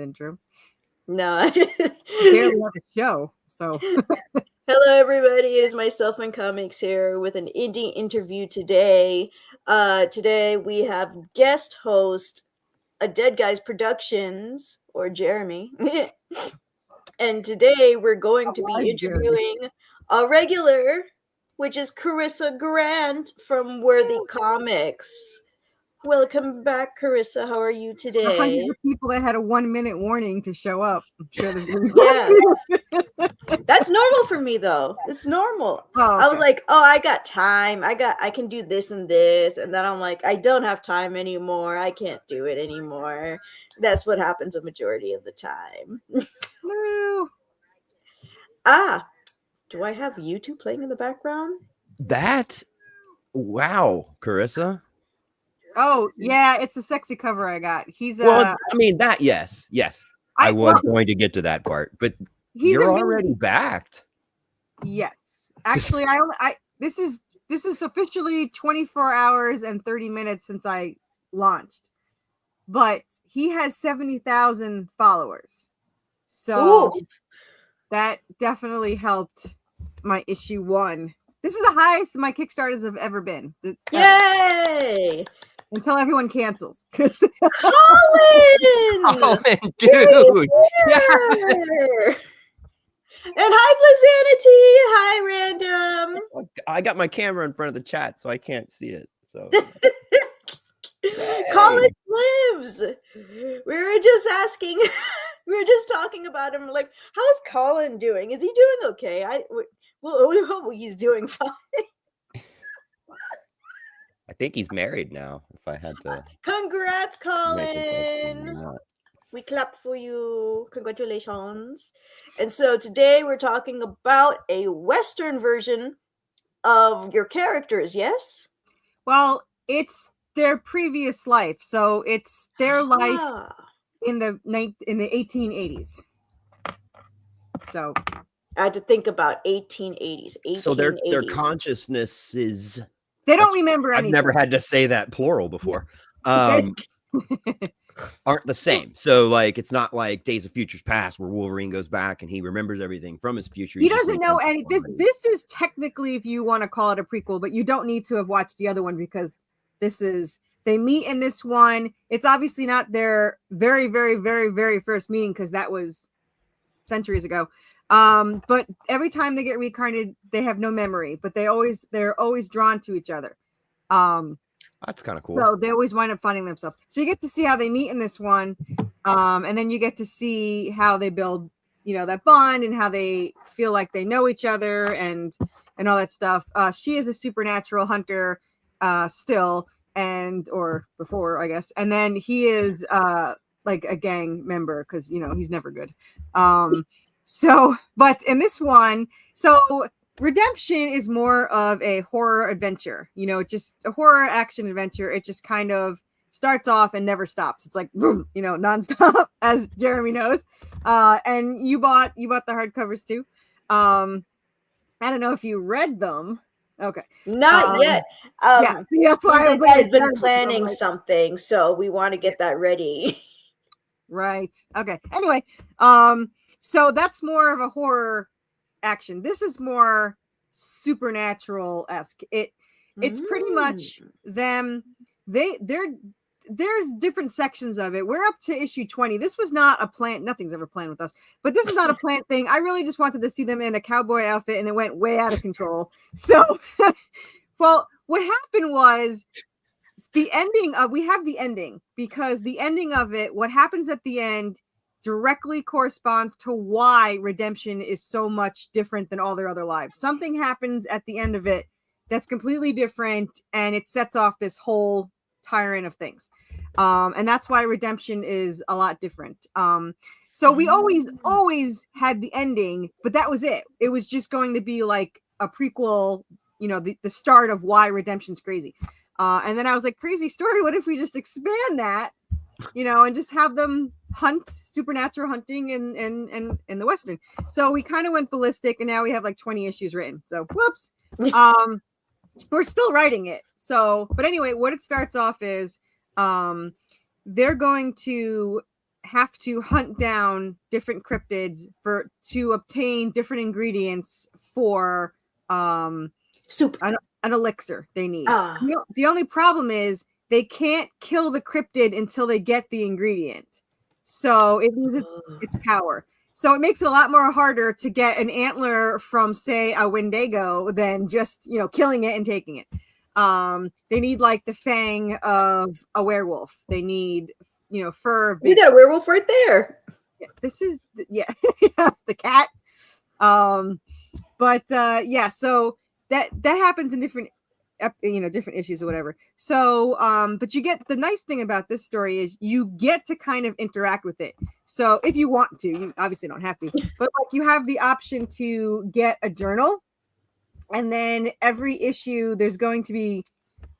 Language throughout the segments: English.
intro. No, I barely have a show. So, hello everybody. It is myself and Comics here with an indie interview today. Today we have guest host a Dead Guys Productions or Jeremy, and today we're going to be interviewing a regular, which is Corissa Grant from Worthy Comics. Welcome back, Corissa. How are you today? hundreds of people that had a 1-minute warning to show up. I'm sure yeah. That's normal for me though. It's normal. Oh, okay. I was like, oh, I got time. I can do this and this. And then I'm like, I don't have time anymore. I can't do it anymore. That's what happens a majority of the time. No. Do I have YouTube playing in the background? Wow, Corissa. Oh, yeah, it's a sexy cover I got. He's well, I mean that yes. I was going to get to that part, but you're already backed. Yes. Actually, this is officially 24 hours and 30 minutes since I launched. But he has 70,000 followers. So that definitely helped my issue 1. This is the highest my Kickstarters have ever been. Yay! Until everyone cancels. Colin, dude. Yeah. And hi, Blazanity. Hi, Random. I got my camera in front of the chat, so I can't see it. So Colin lives. We were just asking. We were just talking about him. Like, how's Colin doing? Is he doing okay? We hope he's doing fine. I think he's married now. If I had to. Congrats, Colin. We clap for you. Congratulations. And so today we're talking about a Western version of your characters, yes? Well, it's their previous life. So it's their life in the 1880s. So I had to think about 1880s. So their consciousness is... They don't remember anything. I've never had to say that plural before. Aren't the same. So like it's not like Days of Futures Past where Wolverine goes back and he remembers everything from his future. He doesn't know any. This is technically, if you want to call it a prequel, but you don't need to have watched the other one because they meet in this one. It's obviously not their very, very, very, very first meeting because that was centuries ago. But every time they get reincarnated, they have no memory, but they're always drawn to each other. That's kind of cool. So they always wind up finding themselves. So you get to see how they meet in this one. And then you get to see how they build, that bond and how they feel like they know each other and all that stuff. She is a supernatural hunter, still, or before, I guess. And then he is, like a gang member because, he's never good. So, but in this one, Redemption is more of a horror adventure, just a horror action adventure. It just kind of starts off and never stops. It's like, boom, nonstop, as Jeremy knows. And you bought the hardcovers too. I don't know if you read them. Okay. Not yet. Yeah, see, that's why I was been planning something, so we want to get that ready. Right. Okay. Anyway, so that's more of a horror action. This is more supernatural-esque. It's pretty much them. There's different sections of it. We're up to issue 20. This was not a plan. Nothing's ever planned with us, but this is not a planned thing. I really just wanted to see them in a cowboy outfit, and it went way out of control. So, well, what happened was the ending of, we have the ending because the ending of it, what happens at the end directly corresponds to why Redemption is so much different than all their other lives. Something happens at the end of it that's completely different, and it sets off this whole tyrant of things. And that's why Redemption is a lot different. So we always had the ending, but that was it. It was just going to be like a prequel, the start of why Redemption's crazy. And then I was like, crazy story. What if we just expand that, and just have them hunt, supernatural hunting in the Western. So we kind of went ballistic, and now we have like 20 issues written. So whoops. We're still writing it. So, but anyway, what it starts off is they're going to have to hunt down different cryptids to obtain different ingredients for Soup. an elixir they need. Ah. The only problem is they can't kill the cryptid until they get the ingredient. So it loses its power. So it makes it a lot more harder to get an antler from, say, a Wendigo than just, killing it and taking it. They need like the fang of a werewolf. They need, fur of We got a werewolf right there. This is the cat. So that happens in different different issues or whatever. So but you get, the nice thing about this story is you get to kind of interact with it. So if you want to, you obviously don't have to, but like you have the option to get a journal, and then every issue there's going to be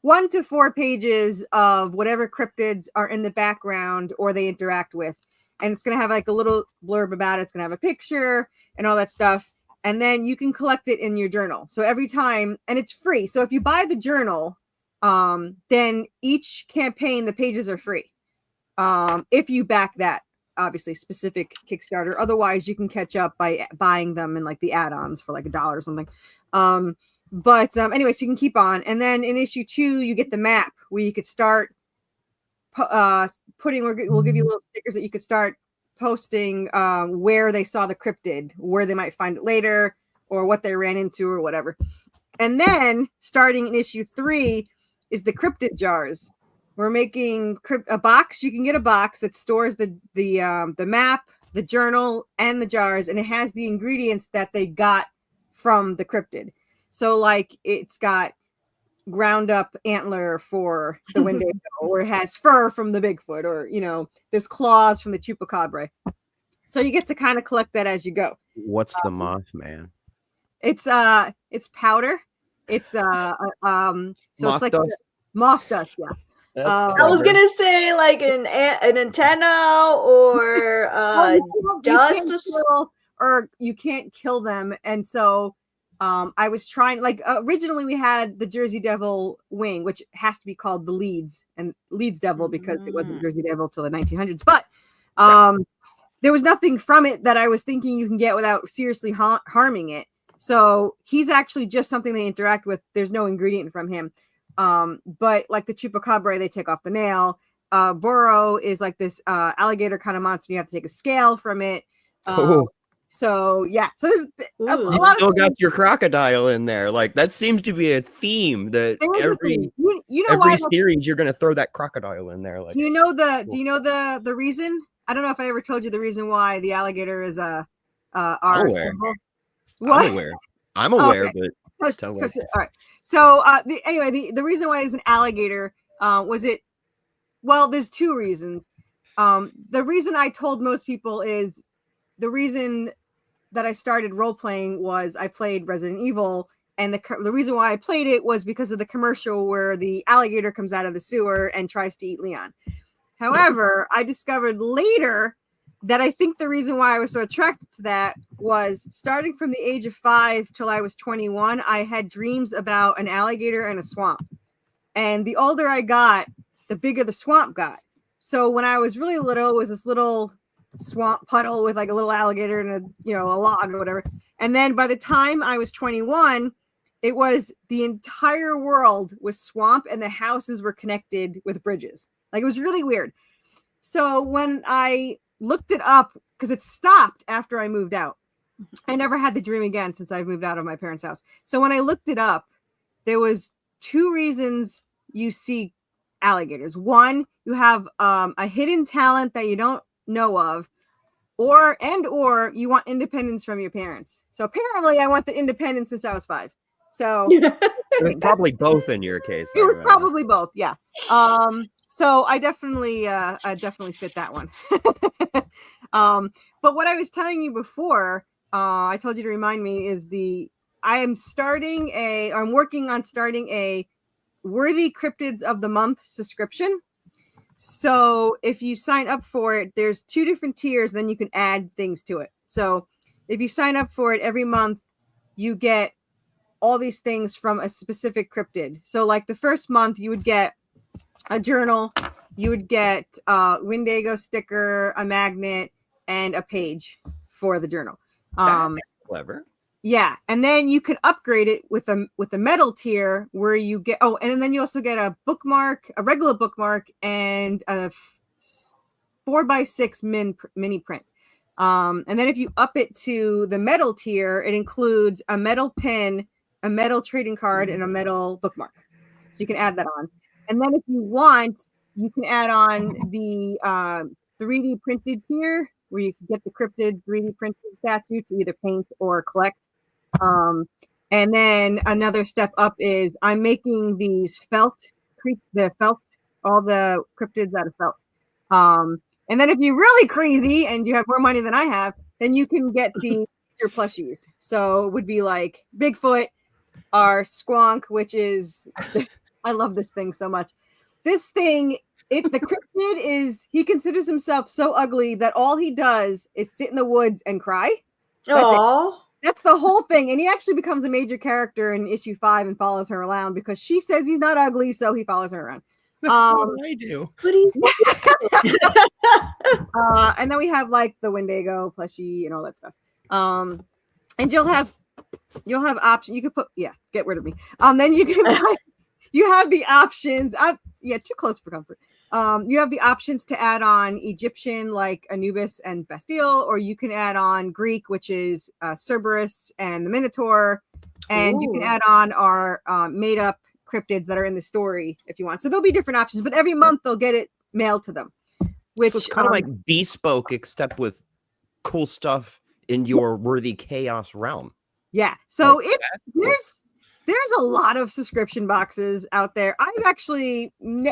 1 to 4 pages of whatever cryptids are in the background or they interact with, and it's going to have like a little blurb about it. It's going to have a picture and all that stuff. And then you can collect it in your journal. So every time, and it's free. So if you buy the journal, then each campaign, the pages are free. If you back that, obviously, specific Kickstarter. Otherwise, you can catch up by buying them in like the add-ons for like $1 or something. Anyway, so you can keep on. And then in issue 2, you get the map where you could start putting, we'll give you little stickers that you could start posting where they saw the cryptid, where they might find it later, or what they ran into or whatever. And then starting in issue 3 is the cryptid jars. We're making a box. You can get a box that stores the map, the journal, and the jars, and it has the ingredients that they got from the cryptid. So like it's got ground up antler for the Wendigo, or it has fur from the Bigfoot, or there's claws from the Chupacabra. So you get to kind of collect that as you go. What's the Mothman? It's powder. It's so moth it's like dust? Moth dust, yeah. I was gonna say like an antenna or dust, or you can't kill them, and so I was trying, like originally we had the Jersey Devil wing, which has to be called the Leeds Devil because it wasn't Jersey Devil till the 1900s. But there was nothing from it that I was thinking you can get without seriously harming it. So he's actually just something they interact with. There's no ingredient from him. But like the Chupacabra, they take off the nail. Burrow is like this alligator kind of monster. You have to take a scale from it. So yeah, so there's a lot still got your crocodile in there. Like that seems to be a theme that every series you're gonna throw that crocodile in there. Like, do you know the reason? I don't know if I ever told you the reason why the alligator is our symbol. What? I'm aware, okay. But all right. So the reason why it's an alligator was it. Well, there's 2 reasons. The reason I told most people is the reason that I started role playing was I played Resident Evil, and the reason why I played it was because of the commercial where the alligator comes out of the sewer and tries to eat Leon. However, I discovered later that I think the reason why I was so attracted to that was starting from the age of 5 till I was 21, I had dreams about an alligator and a swamp. And the older I got, the bigger the swamp got. So when I was really little, it was this little swamp puddle with like a little alligator and a log or whatever. And then by the time I was 21, it was the entire world was swamp and the houses were connected with bridges. Like it was really weird. So when I looked it up, because it stopped after I moved out, I never had the dream again since I've moved out of my parents' house. So when I looked it up, there was 2 reasons you see alligators. One, you have a hidden talent that you don't know of, or you want independence from your parents. So apparently I want the independence since I was 5. So it was probably both in your case. It was probably both, yeah. So I definitely fit that one. But what I was telling you before, I told you to remind me, is I'm working on starting a Worthy Cryptids of the Month subscription. So if you sign up for it, there's 2 different tiers, then you can add things to it. So if you sign up for it every month, you get all these things from a specific cryptid. So like the first month you would get a journal, you would get a Wendigo sticker, a magnet, and a page for the journal. That's clever. Yeah, and then you can upgrade it with a metal tier where you get and then you also get a bookmark, a regular bookmark, and a 4x6 mini print. And then if you up it to the metal tier, it includes a metal pin, a metal trading card, and a metal bookmark. So you can add that on. And then if you want, you can add on the 3D printed tier where you can get the cryptid 3D printed statue to either paint or collect. And then another step up is I'm making these all the cryptids out of felt. And then if you're really crazy and you have more money than I have, then you can get the plushies. So it would be like Bigfoot, our Squonk, which is I love this thing so much. This thing, the cryptid is, he considers himself so ugly that all he does is sit in the woods and cry. That's the whole thing. And he actually becomes a major character in issue 5 and follows her around because she says he's not ugly, so he follows her around. That's what I do. And then we have like the Wendigo plushie and all that stuff. And you'll have options. You could put get rid of me. Then you can you have the options. Too close for comfort. You have the options to add on Egyptian like Anubis and Bastille, or you can add on Greek, which is Cerberus and the Minotaur, and you can add on our made up cryptids that are in the story if you want. So there'll be different options, but every month they'll get it mailed to them. Which so it's kind of like bespoke, except with cool stuff in your worthy chaos realm. Yeah. So there's a lot of subscription boxes out there. I've actually, when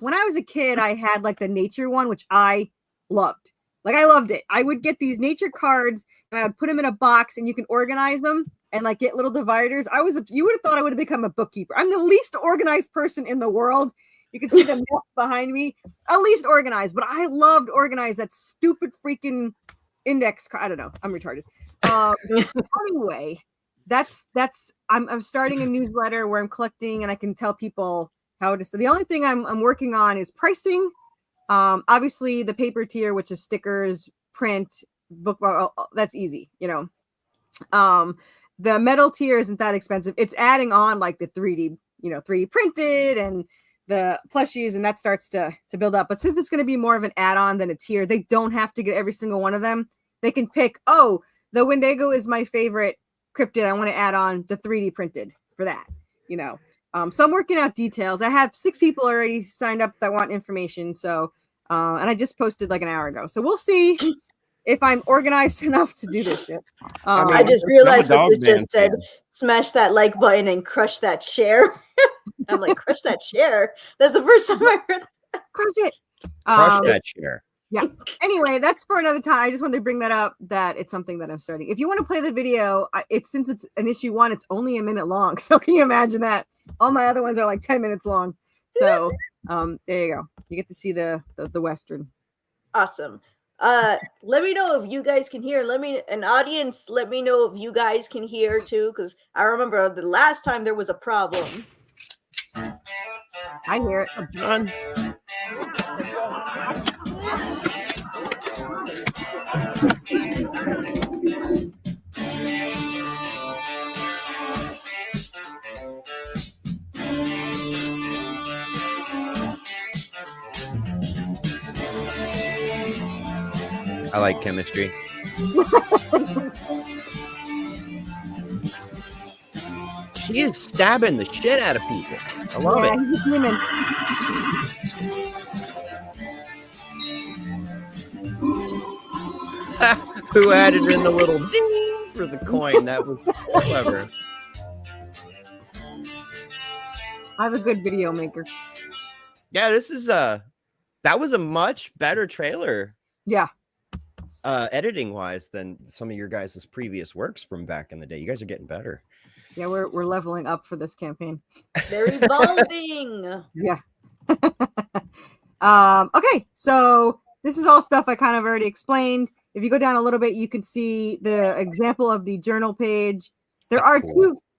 I was a kid, I had like the nature one, which I loved. Like I loved it. I would get these nature cards and I would put them in a box and you can organize them and like get little dividers. You would have thought I would have become a bookkeeper. I'm the least organized person in the world. You can see the mess behind me. At least organized, but I loved organized. That stupid freaking index card. I don't know. I'm retarded. Anyway, I'm starting a newsletter where I'm collecting and I can tell people how it is. So the only thing I'm working on is pricing. Obviously the paper tier, which is stickers, print, book, that's easy, The metal tier isn't that expensive. It's adding on like the 3D, 3D printed and the plushies, and that starts to build up. But since it's going to be more of an add-on than a tier, they don't have to get every single one of them. They can pick, the Wendigo is my favorite cryptid. I want to add on the 3D printed for that, So I'm working out details. I have 6 people already signed up that want information. So, and I just posted like an hour ago. So we'll see if I'm organized enough to do this shit. I just realized what this just said. Smash that like button and crush that share. I'm like, crush that share. That's the first time I heard that. Crush it. Crush that share. Yeah. Anyway, that's for another time. I just wanted to bring that up, that it's something that I'm starting. If you want to play the video, since it's an issue 1, it's only a minute long. So can you imagine that? All my other ones are like 10 minutes long. So there you go. You get to see the Western. Awesome. Let me know if you guys can hear. Let me know if you guys can hear too, because I remember the last time there was a problem. I hear it. John. I like chemistry. She is stabbing the shit out of people. I love it. He's a human. Who added in the little ding for the coin? That was clever. I have a good video maker. Yeah, that was a much better trailer. Yeah. Editing wise than some of your guys' previous works from back in the day. You guys are getting better. Yeah, we're leveling up for this campaign. They're evolving. Yeah. Okay, so this is all stuff I kind of already explained. If you go down a little bit, you can see the example of the journal page. There are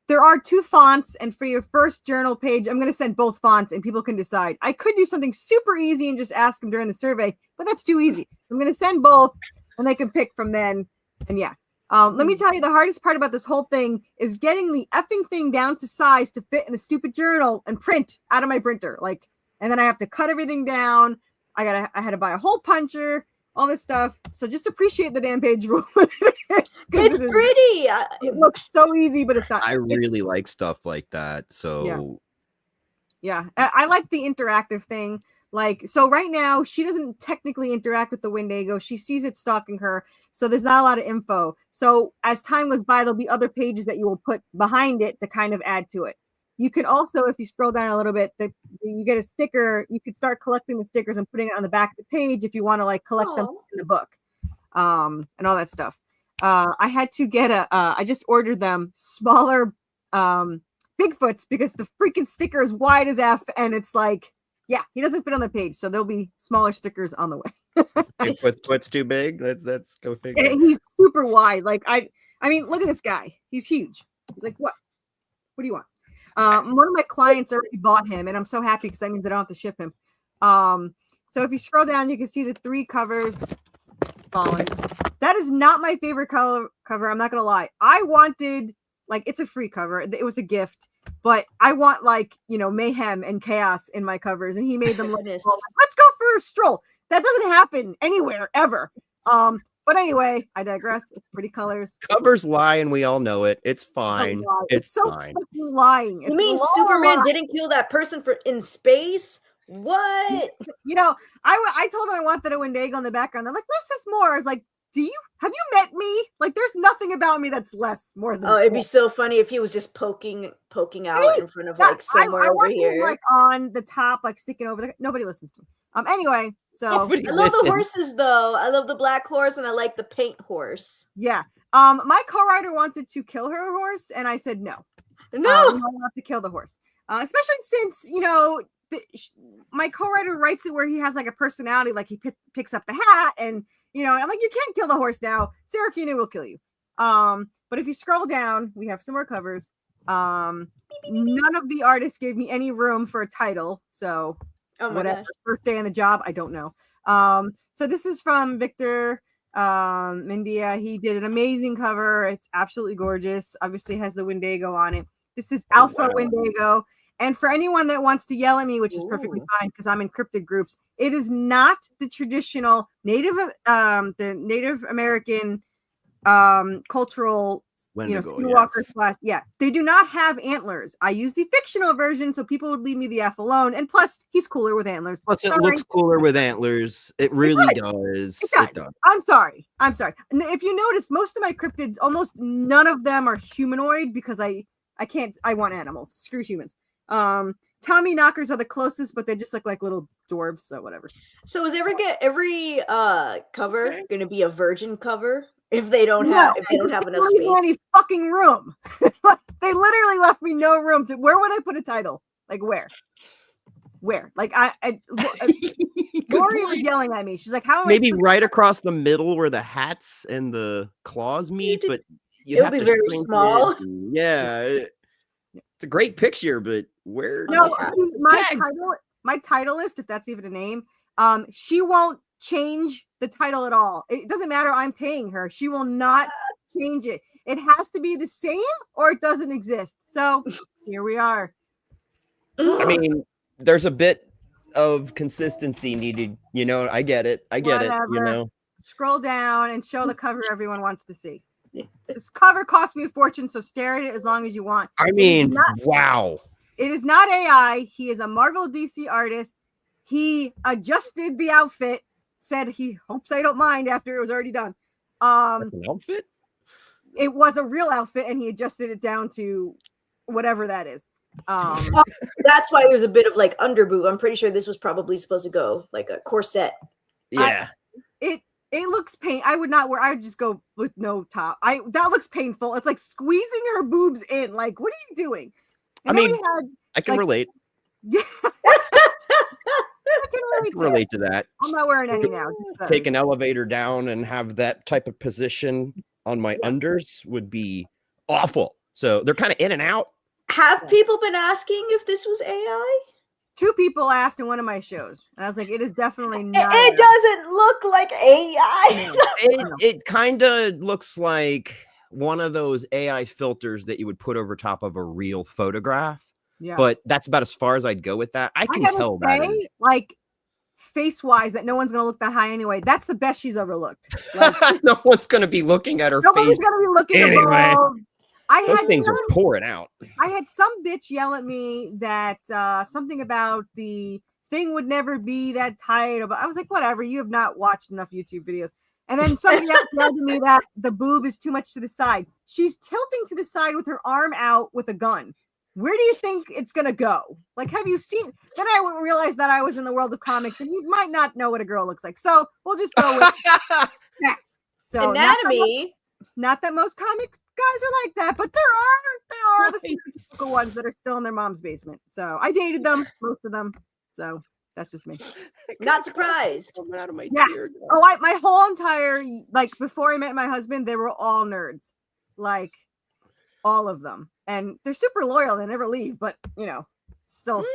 there are 2 fonts, and for your first journal page, I'm going to send both fonts, and people can decide. I could do something super easy and just ask them during the survey, but that's too easy. I'm going to send both, and they can pick from then. And yeah, let me tell you, the hardest part about this whole thing is getting the effing thing down to size to fit in the stupid journal and print out of my printer. Like, and then I have to cut everything down. I had to buy a hole puncher, all this stuff. So just appreciate the damn page rule. It's pretty. It looks so easy, but it's not. I really like stuff like that. So yeah. I like the interactive thing. Like, so right now she doesn't technically interact with the Wendigo. She sees it stalking her. So there's not a lot of info. So as time goes by, there'll be other pages that you will put behind it to kind of add to it. You can also, if you scroll down a little bit, you get a sticker. You could start collecting the stickers and putting it on the back of the page if you want to like collect them in the book, and all that stuff. I had to get I just ordered them smaller Bigfoots because the freaking sticker is wide as F, and it's like, yeah, he doesn't fit on the page, so there'll be smaller stickers on the way. Bigfoot's too big. Let's go figure. And he's super wide. Like I mean, look at this guy. He's huge. He's like, what? What do you want? One of my clients already bought him, and I'm so happy because that means I don't have to ship him. So if you scroll down, you can see the 3 covers fallen. That is not my favorite cover. I'm not gonna lie. I wanted, like, it's a free cover. It was a gift, but I want, like, mayhem and chaos in my covers, and he made them look. Let's go for a stroll. That doesn't happen anywhere ever. But anyway, I digress. It's pretty colors. Covers lie, and we all know it. It's fine. It's so fine. Lying. You mean Superman didn't kill that person in space? What? I told him I wanted a Wendigo in the background. They're like, less is more. I was like, have you met me? Like, there's nothing about me that's more than. Oh, it'd be so funny if he was just poking out in front of like somewhere over here, him, like on the top, like sticking over there. Nobody listens to me. Anyway, so I love the horses though. I love the black horse, and I like the paint horse. Yeah. My co-writer wanted to kill her horse, and I said no. No, I don't have to kill the horse, especially since my co-writer writes it where he has like a personality, like he picks up the hat, and I'm like, you can't kill the horse now. Serafina will kill you. But if you scroll down, we have some more covers. None of the artists gave me any room for a title, so whatever. First day on the job, I don't know. So this is from Victor Mendia. He did an amazing cover. It's absolutely gorgeous. Obviously has the Wendigo on it. This is Alpha Wendigo. And for anyone that wants to yell at me, which is perfectly fine because I'm in cryptid groups, it is not the traditional Native American cultural, skinwalker / yeah. They do not have antlers. I use the fictional version, so people would leave me the F alone. And plus, he's cooler with antlers. Plus, it looks cooler with antlers. It really does. It does. I'm sorry. If you notice, most of my cryptids, almost none of them are humanoid because I want animals. Screw humans. Tommy knockers are the closest, but they just look like little dwarves, so whatever. So is every cover going to be a virgin cover if they don't have enough space? Any fucking room. They literally left me no room to. Where would I put a title? Like where? Like Lori was yelling at me. She's like, "How am maybe right across the middle where the hats and the claws meet?" But it'll be very small. Yeah. It's a great picture, but where? No, my title list, if that's even a name, she won't change the title at all. It doesn't matter. I'm paying her. She will not change it. It has to be the same or it doesn't exist. So here we are. I mean, there's a bit of consistency needed. I get it. It. Scroll down and show the cover everyone wants to see. This cover cost me a fortune, so stare at it as long as you want. I mean, wow. It is not AI. He is a Marvel DC artist. He adjusted the outfit, said he hopes I don't mind after it was already done. An outfit? It was a real outfit, and he adjusted it down to whatever that is. That's why there's a bit of like underboob. I'm pretty sure this was probably supposed to go like a corset. Yeah. It looks pain. I would just go with no top. That looks painful. It's like squeezing her boobs in. Like, what are you doing? And I can relate. Yeah. I can relate to that. I'm not wearing any now. Take an elevator down and have that type of position on my unders would be awful. So they're kind of in and out. Have people been asking if this was AI? 2 people asked in one of my shows, and I was like, "It is definitely not." It doesn't look like AI. It kind of looks like one of those AI filters that you would put over top of a real photograph. Yeah, But that's about as far as I'd go with that. I can gotta tell say, that is like, face-wise, that no one's gonna look that high anyway. That's the best she's ever looked. Like, no one's going to be looking at her nobody's face. gonna be looking anyway. above. Those things are pouring out. I had some bitch yell at me that something about the thing would never be that tight. I was like, whatever, you have not watched enough YouTube videos. And then somebody else yelled at me that the boob is too much to the side. She's tilting to the side with her arm out with a gun. Where do you think it's going to go? Like, have you seen? Then I realized that I was in the world of comics and you might not know what a girl looks like. So we'll just go with that. So Anatomy. Not that most comic guys are like that, but there are the stereotypical ones that are still in their mom's basement. So I dated them, most of them. So that's just me. Not surprised. Out of my tear. Oh, my whole entire, like, before I met my husband, they were all nerds, like all of them, and they're super loyal. They never leave, but still.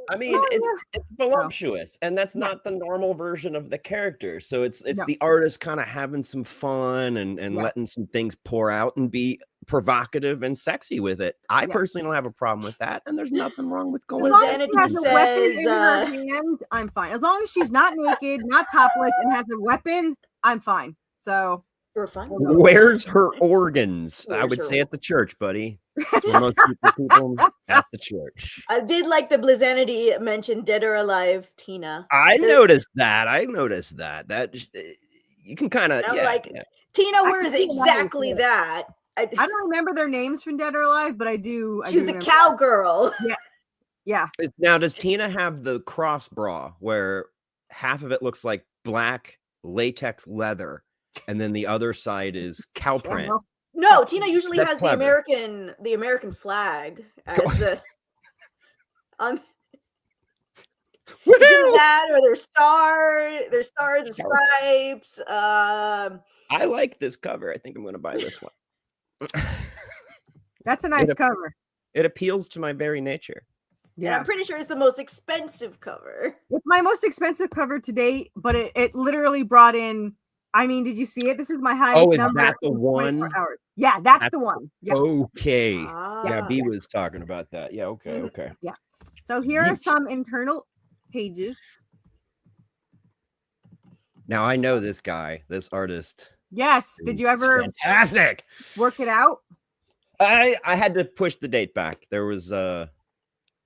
I mean, it's voluptuous, and that's not the normal version of the character. So it's the artist kind of having some fun and letting some things pour out and be provocative and sexy with it. I personally don't have a problem with that, and there's nothing wrong with going. As long as she has a weapon in her hand, I'm fine. As long as she's not naked, not topless, and has a weapon, I'm fine. So we're fine. Where's her organs? I would say at the church, buddy. It's where most people at the church. I did like the Blizzanity mention Dead or Alive Tina. I noticed that. That you can kind of Tina wears exactly that. I don't remember their names from Dead or Alive, but I do. She was the cowgirl. Yeah. Now, does Tina have the cross bra where half of it looks like black latex leather, and then the other side is cow print? No, Tina usually has clever. the American flag as on that, or their stars and stripes. I like this cover. I think I'm going to buy this one. That's a nice cover. It appeals to my very nature. Yeah, and I'm pretty sure it's the most expensive cover. It's my most expensive cover to date, but it literally brought in. I mean, did you see it? This is my highest number. Oh, is that the one? Yeah, that's the one. Yeah. Okay. Yeah, B was talking about that. Yeah, okay. Yeah. So here are some internal pages. Now I know this guy, this artist. Yes. Did you ever fantastic work it out? I had to push the date back. There was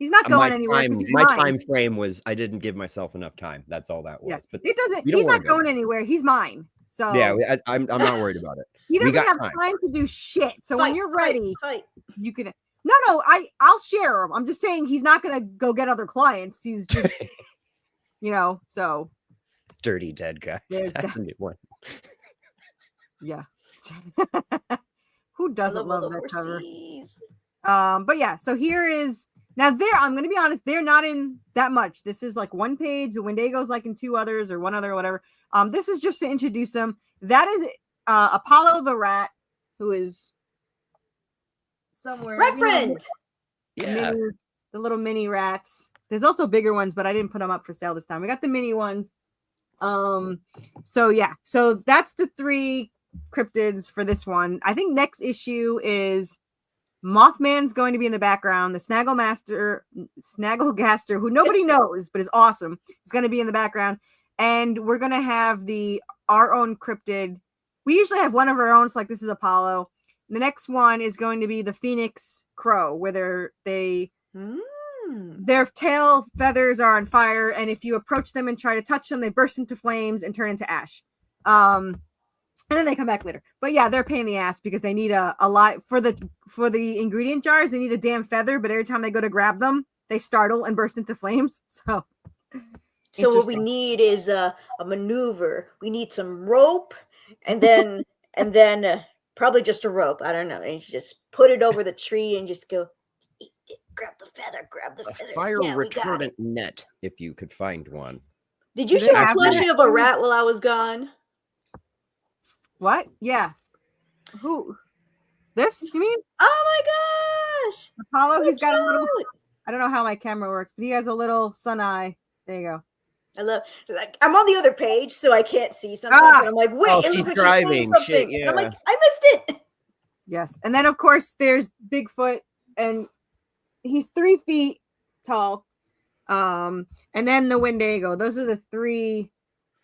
he's not going anywhere. My time frame was I didn't give myself enough time. That's all that was. Yeah. But it doesn't. He's not going anywhere. He's mine. So yeah, I'm not worried about it. He doesn't have time to do shit. So when you're ready, fight. You can. No, I'll share him. I'm just saying he's not gonna go get other clients. He's just, so dirty dead guy. That's a new one. Yeah. Who doesn't love that cover? But yeah. So here is now. I'm gonna be honest. They're not in that much. This is like one page. The Wendigo's like in 2 others or 1 other or whatever. This is just to introduce them. That is Apollo the Rat, who is somewhere. Reverend. Yeah. The little mini rats. There's also bigger ones, but I didn't put them up for sale this time. We got the mini ones. So yeah. So that's the 3 cryptids for this one. I think next issue is Mothman's going to be in the background. The Snagglegaster, who nobody knows, but is awesome, is going to be in the background. And we're going to have our own cryptid. We usually have one of our own. So like this is Apollo. The next one is going to be the Phoenix Crow, where their tail feathers are on fire. And if you approach them and try to touch them, they burst into flames and turn into ash. And then they come back later. But yeah, they're a pain in the ass because they need a lot for the ingredient jars. They need a damn feather, but every time they go to grab them, they startle and burst into flames. So what we need is a maneuver. We need some rope, and then probably just a rope. I don't know. And you just put it over the tree and just go. Grab the feather. A fire retardant net, if you could find one. Did you see a plushie of a rat while I was gone? What? Yeah. Who? This, you mean? Oh my gosh! Apollo, So he's got a little, cute. I don't know how my camera works, but he has a little sun eye. There you go. I love. Like, I'm on the other page, so I can't see sometimes. Ah! And I'm like, wait, Oh, it she's looks like she's saying driving. something. Shit, And I'm like, yeah. I missed it. Yes. And then, of course, there's Bigfoot, and he's 3 feet tall. And then the Wendigo. Those are the 3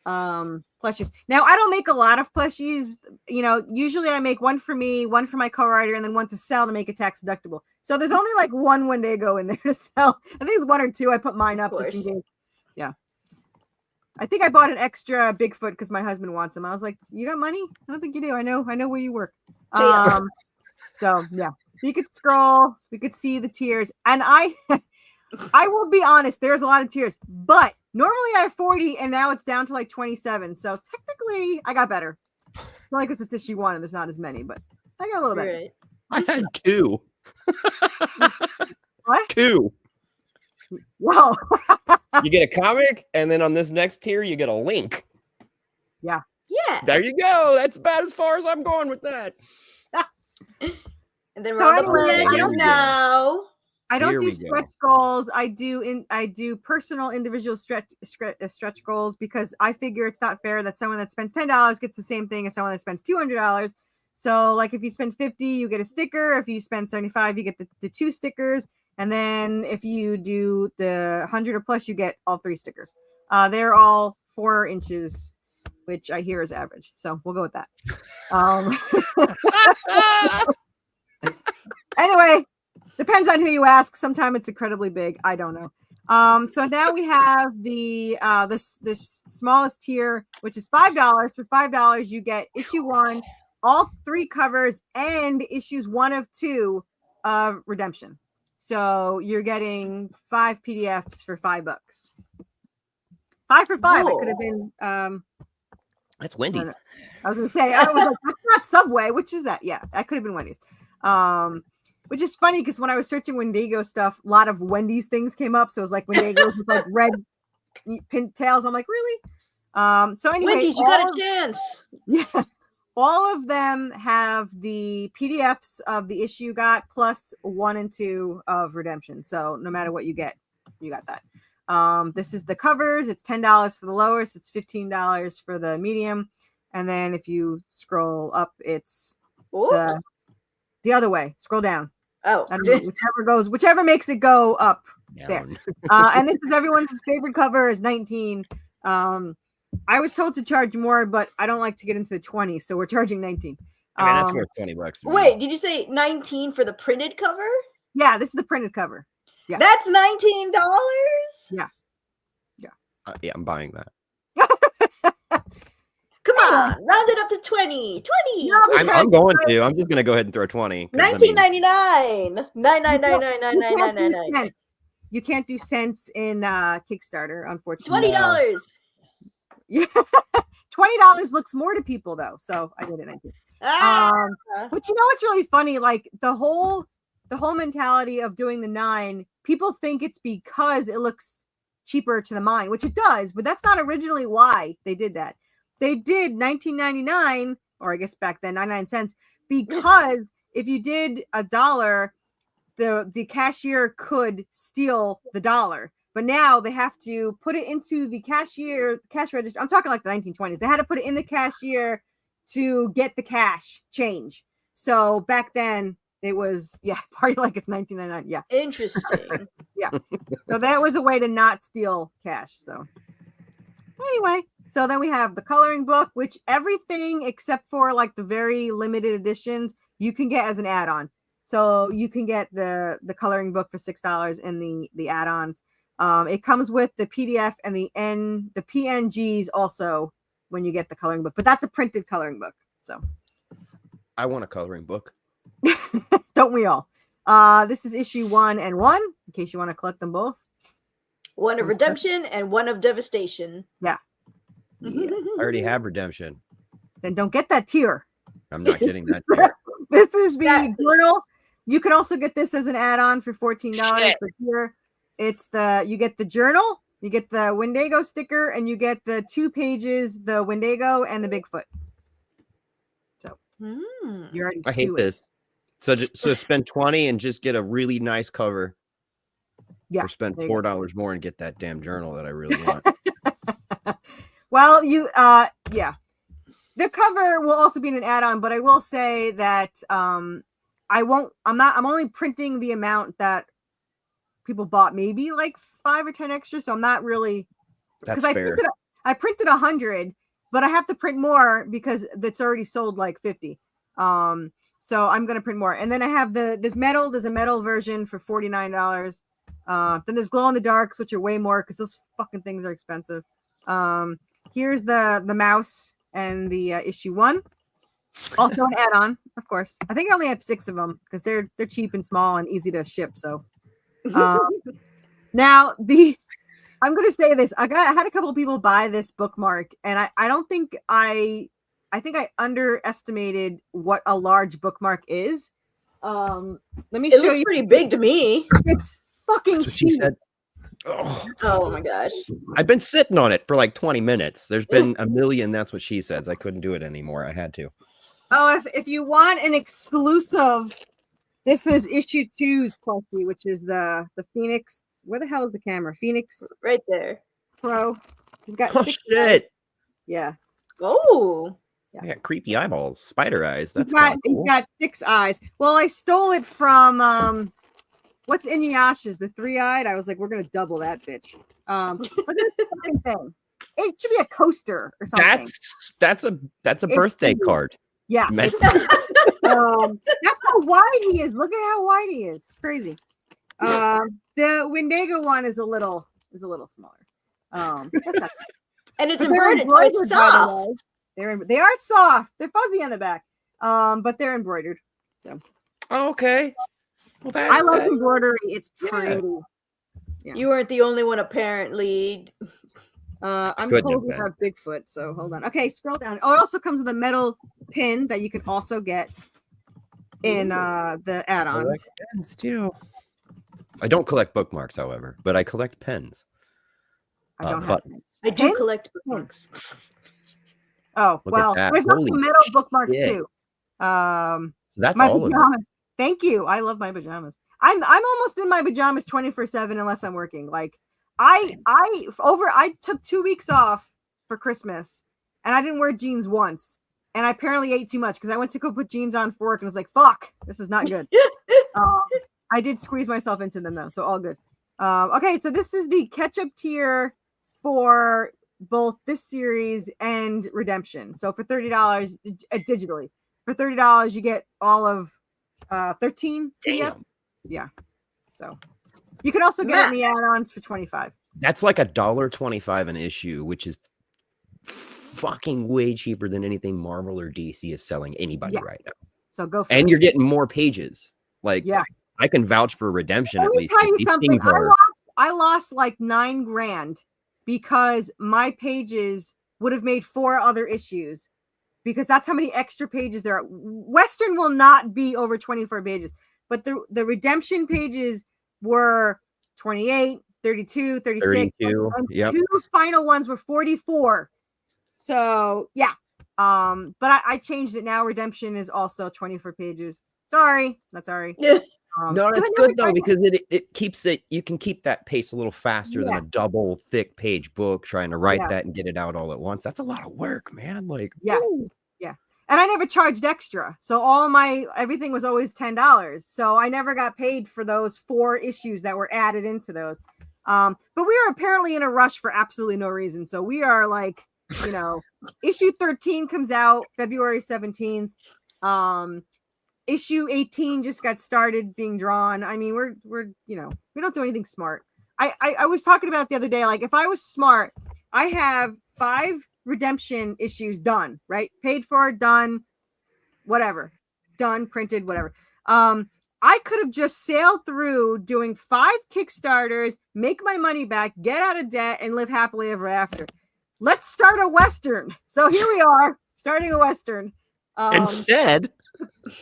plushies. Now, I don't make a lot of plushies. You know, usually I make one for me, one for my co-writer, and then one to sell to make it tax deductible. So there's only like one Wendigo in there to sell. I think it's 1 or 2. I put mine up just in case. Yeah. I think I bought an extra Bigfoot because my husband wants him. I was like, "You got money? I don't think you do. I know where you work." So yeah, you could scroll. We could see the tears, and I will be honest. There's a lot of tears, but normally I have 40, and now it's down to like 27. So technically, I got better. Not like it's issue 1, and there's not as many, but I got a little better. Right. I had 2. What? 2. Whoa. You get a comic, and then on this next tier, you get a link. Yeah. There you go. That's about as far as I'm going with that. And then we're So on the anyway, edges now. I don't Here do we stretch go. goals. I do personal individual stretch goals because I figure it's not fair that someone that spends $10 gets the same thing as someone that spends $200. So like if you spend 50, you get a sticker. If you spend 75, you get the 2 stickers. And then if you do the 100 or plus, you get all 3 stickers. They're all 4 inches, which I hear is average. So we'll go with that. Anyway, depends on who you ask. Sometimes it's incredibly big. I don't know. So now we have the smallest tier, which is $5. For $5, you get issue 1, all 3 covers, and issues 1 of 2 of Redemption. So you're getting 5 PDFs for $5. 5 for 5. Whoa. It could have been. That's Wendy's. I was going to say, I was like, that's not Subway. Which is that? Yeah, that could have been Wendy's. Which is funny because when I was searching Wendigo stuff, a lot of Wendy's things came up. So it was like Wendigos with like red pintails. I'm like, really? So anyway, Wendy's, you got a chance. Yeah. All of them have the PDFs of the issue you got plus 1 and 2 of Redemption. So no matter what you get, you got that. This is the covers. It's $10 for the lowest. It's $15 for the medium. And then if you scroll up, it's the other way. Scroll down. Oh, I don't know, whichever makes it go up there. And this is everyone's favorite cover is 19. I was told to charge more, but I don't like to get into the 20s, so we're charging 19. I mean, that's worth $20. Wait, did you say 19 for the printed cover? Yeah, this is the printed cover. Yeah, that's $19. Yeah, yeah, I'm buying that. Come on, round it up to 20. 20. No, I'm going to. I'm just going to go ahead and throw 20. $19.99. $9.99. You can't do cents in Kickstarter, unfortunately. $20. Yeah, $20 looks more to people though, so I did it. But you know what's really funny? Like the whole mentality of doing the 9, people think it's because it looks cheaper to the mind, which it does, but that's not originally why they did that. They did $19.99, or I guess back then 99 cents, because if you did $1, the cashier could steal the dollar. But now they have to put it into the cash register. I'm talking like the 1920s. They had to put it in the cashier to get the cash change. So back then it was, party like it's 1999. Yeah. Interesting. Yeah. So that was a way to not steal cash. So anyway, so then we have the coloring book, which everything except for like the very limited editions you can get as an add-on. So you can get the coloring book for $6 and the add-ons. It comes with the PDF and the PNGs also when you get the coloring book, but that's a printed coloring book. So I want a coloring book. Don't we all? This is issue 1 and 1 in case you want to collect them both. 1 of Redemption and 1 of Devastation. Yeah. Yes, I already have Redemption. Then don't get that tier. I'm not getting that tier. This is the journal. You can also get this as an add-on for $14 per tier. It's you get the journal, you get the Wendigo sticker, and you get the 2 pages, the Wendigo and the Bigfoot. So Mm. you're already I hate this. So spend 20 and just get a really nice cover. Yeah. Or spend $4 more and get that damn journal that I really want. Well, yeah. The cover will also be an add-on, but I will say that I'm only printing the amount that people bought, maybe like 5 or 10 extra. So I'm not really, because I printed 100, but I have to print more because it's already sold like 50. So I'm going to print more. And then I have there's a metal version for $49. Then there's glow in the darks, which are way more because those fucking things are expensive. Here's the mouse and the issue 1. Also an add-on, of course. I think I only have 6 of them because they're cheap and small and easy to ship. So now I'm gonna say this. I had a couple of people buy this bookmark, and I don't think I think I underestimated what a large bookmark is. Let me show you. It looks pretty big to me. It's fucking huge. She said. Oh my gosh. I've been sitting on it for like 20 minutes. There's been a million. That's what she says. I couldn't do it anymore. I had to. Oh, if you want an exclusive, this is issue 2's plushie, which is the Phoenix. Where the hell is the camera? Phoenix. Right there. Pro. He's got 6 shit. eyes. Yeah. Oh. Yeah. I got creepy eyeballs, spider eyes. That's cool. He's got 6 eyes. Well, I stole it from what's Inuyasha's, the 3-eyed? I was like, we're gonna double that bitch. Look at this fucking thing. It should be a coaster or something. That's a birthday card. Yeah. That's how wide he is. Look at how wide he is. It's crazy. The Wendigo one is a little smaller. And it's embroidered, so it's soft. They are soft. They're fuzzy on the back. But they're embroidered. So. Oh, okay. Well, I love embroidery. It's pretty. Yeah. You weren't the only one, apparently. I'm holding about Bigfoot, so hold on. Okay, scroll down. Oh, it also comes with a metal pin that you can also get in the add-ons. I like pens too. I don't collect bookmarks, however, but I collect pens. I don't have pens. I do collect bookmarks. Oh, well, there's also metal bookmarks too. So that's my all pajamas. of it. Thank you. I love my pajamas. I'm almost in my pajamas 24/7 unless I'm working. Like I took 2 weeks off for Christmas and I didn't wear jeans once. And I apparently ate too much because I went to go put jeans on for work and was like, fuck, this is not good. I did squeeze myself into them though, so all good. Okay, so this is the catch-up tier for both this series and Redemption. So for $30 digitally, for $30 you get all of 13 PDF. Yeah. So you can also get it in the add-ons for $25. That's like $1.25 an issue, which is fucking way cheaper than anything Marvel or DC is selling anybody right now. So go for it. And you're getting more pages. Like, I can vouch for Redemption at least. Let me tell you something. I lost like $9,000 because my pages would have made 4 other issues because that's how many extra pages there are. Western will not be over 24 pages, but the Redemption pages were 28, 32, 36. 32, yep. 2 final ones were 44. So yeah. But I changed it now. Redemption is also 24 pages. Sorry. Not sorry. Yeah. No, it's good though because it keeps it. You can keep that pace a little faster than a double thick page book trying to write that and get it out all at once. That's a lot of work, man. Like yeah. And I never charged extra, so everything was always $10. So I never got paid for those 4 issues that were added into those. But we were apparently in a rush for absolutely no reason. So we are like, issue 13 comes out February 17th. Issue 18 just got started being drawn. I mean, we're we don't do anything smart. I was talking about the other day, like if I was smart, I have 5 Redemption issues done, right? Paid for, done, whatever. Done, printed, whatever. I could have just sailed through doing 5 Kickstarters, make my money back, get out of debt, and live happily ever after. Let's start a Western. So here we are, starting a Western. Instead.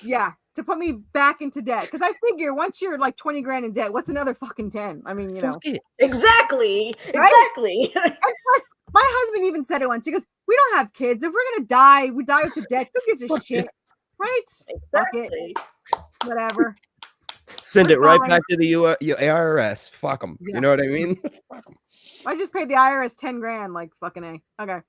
Yeah, to put me back into debt. Because I figure once you're like 20 grand in debt, what's another fucking 10? I mean, Exactly. Right? Exactly. And plus, my husband even said it once. He goes, we don't have kids. If we're going to die, we die with the debt. Who gives a shit? Right? Exactly. whatever. Send it right back to the IRS. Fuck them. Yeah. You know what I mean? Fuck them. I just paid the IRS 10 grand, like fucking A. Okay.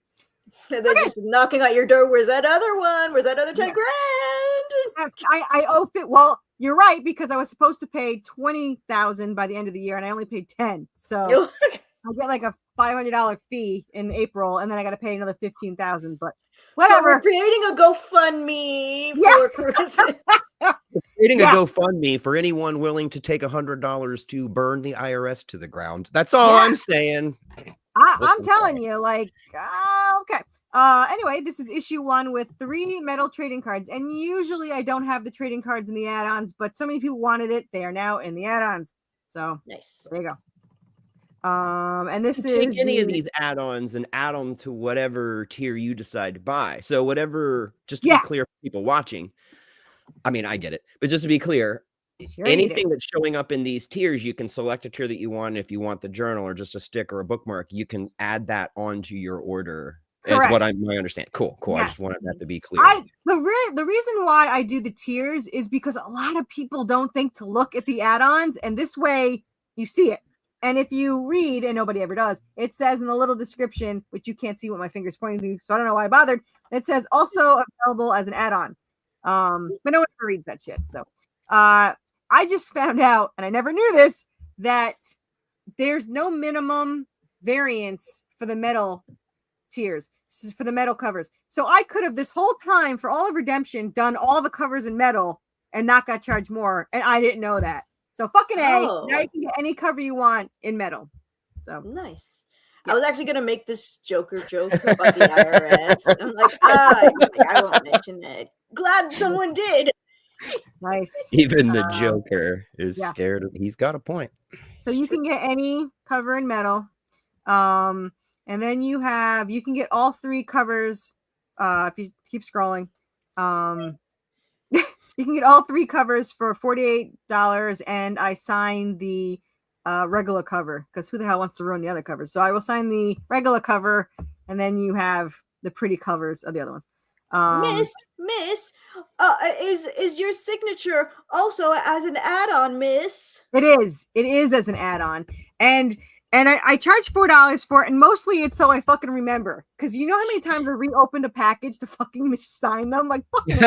They're just knocking at your door. Where's that other one? Where's that other 10 grand? I owe it. Well, you're right, because I was supposed to pay 20,000 by the end of the year, and I only paid 10. So I get like a $500 fee in April, and then I got to pay another 15,000. But whatever. So we're creating a GoFundMe for Corissa. Creating a GoFundMe for anyone willing to take $100 to burn the IRS to the ground. That's all I'm saying. I'm telling you, like, okay. Anyway, this is issue 1 with 3 metal trading cards, and usually I don't have the trading cards in the add-ons, but so many people wanted it, they are now in the add-ons. So nice. There you go. And this is take any of these add-ons and add them to whatever tier you decide to buy. So whatever, just to be clear for people watching, I mean, I get it, but just to be clear, anything that's showing up in these tiers, you can select a tier that you want. If you want the journal or just a stick or a bookmark, you can add that onto your order. Correct. Is what I understand. Cool. Yes. I just wanted that to be clear. The reason why I do the tiers is because a lot of people don't think to look at the add-ons, and this way you see it. And if you read, and nobody ever does, it says in the little description, which you can't see what my finger's pointing to, so I don't know why I bothered. It says also available as an add-on. But no one ever reads that shit. So I just found out, and I never knew this, that there's no minimum variance for the metal tiers, for the metal covers. So I could have this whole time for all of Redemption done all the covers in metal and not got charged more, and I didn't know that. So fucking A, now you can get any cover you want in metal. So nice. Yeah. I was actually gonna make this Joker joke about the IRS. I'm like, I won't mention it. Glad someone did. Nice. Even the Joker is scared. He's got a point. So you can get any cover in metal. And then you can get all 3 covers. If you keep scrolling, you can get all 3 covers for $48, and I signed the regular cover, because who the hell wants to ruin the other covers? So I will sign the regular cover, and then you have the pretty covers of the other ones. Miss, is your signature also as an add-on, Miss? It is as an add-on, and I charge $4 for it, and mostly it's so I fucking remember, because you know how many times I reopened a package to fucking sign them, like fucking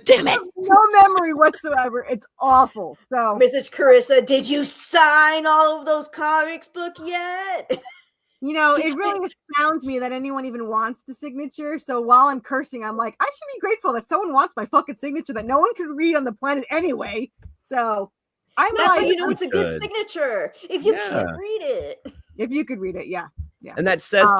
damn it, no memory whatsoever. It's awful. So Mrs. Corissa, did you sign all of those comics book yet? You know, it really astounds me that anyone even wants the signature. So while I'm cursing, I'm like, I should be grateful that someone wants my fucking signature that no one can read on the planet anyway. So that's how you know it's a good signature. If you can't read it. If you could read it, yeah. And that says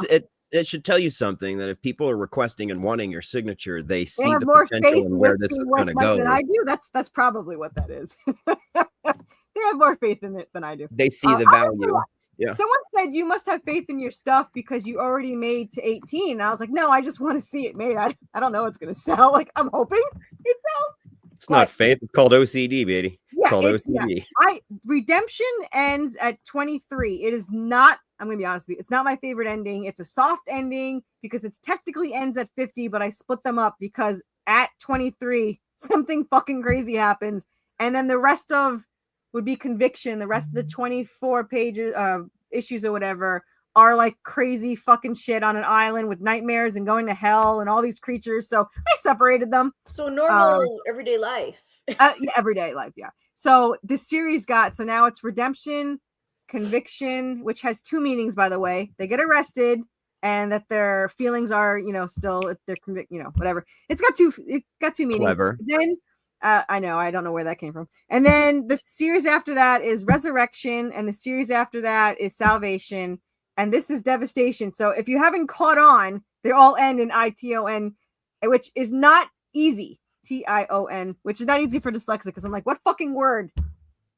it should tell you something, that if people are requesting and wanting your signature, they see the potential and where this is going to go. Than I do. That's probably what that is. They have more faith in it than I do. They see the value. Yeah. Someone said you must have faith in your stuff because you already made to 18. And I was like, no, I just want to see it made. I don't know what's going to sell. Like, I'm hoping it sells. It's not faith. It's called OCD, baby. It's called OCD. Yeah. Redemption ends at 23. It is not, I'm going to be honest with you, it's not my favorite ending. It's a soft ending because it's technically ends at 50, but I split them up because at 23, something fucking crazy happens. And then the rest of would be Conviction. The rest of the 24 pages, issues or whatever, are like crazy fucking shit on an island with nightmares and going to hell and all these creatures. So I separated them. So normal everyday life. Everyday life, yeah. So this series so now it's Redemption, Conviction, which has 2 meanings, by the way. They get arrested and that their feelings are, still, if they're convicted, whatever. It got 2 meanings. Clever. Then I know, I don't know where that came from. And then the series after that is Resurrection, and the series after that is Salvation, and this is Devastation. So if you haven't caught on, they all end in ITON, which is not easy. TION, which is not easy for dyslexic, because I'm like, what fucking word?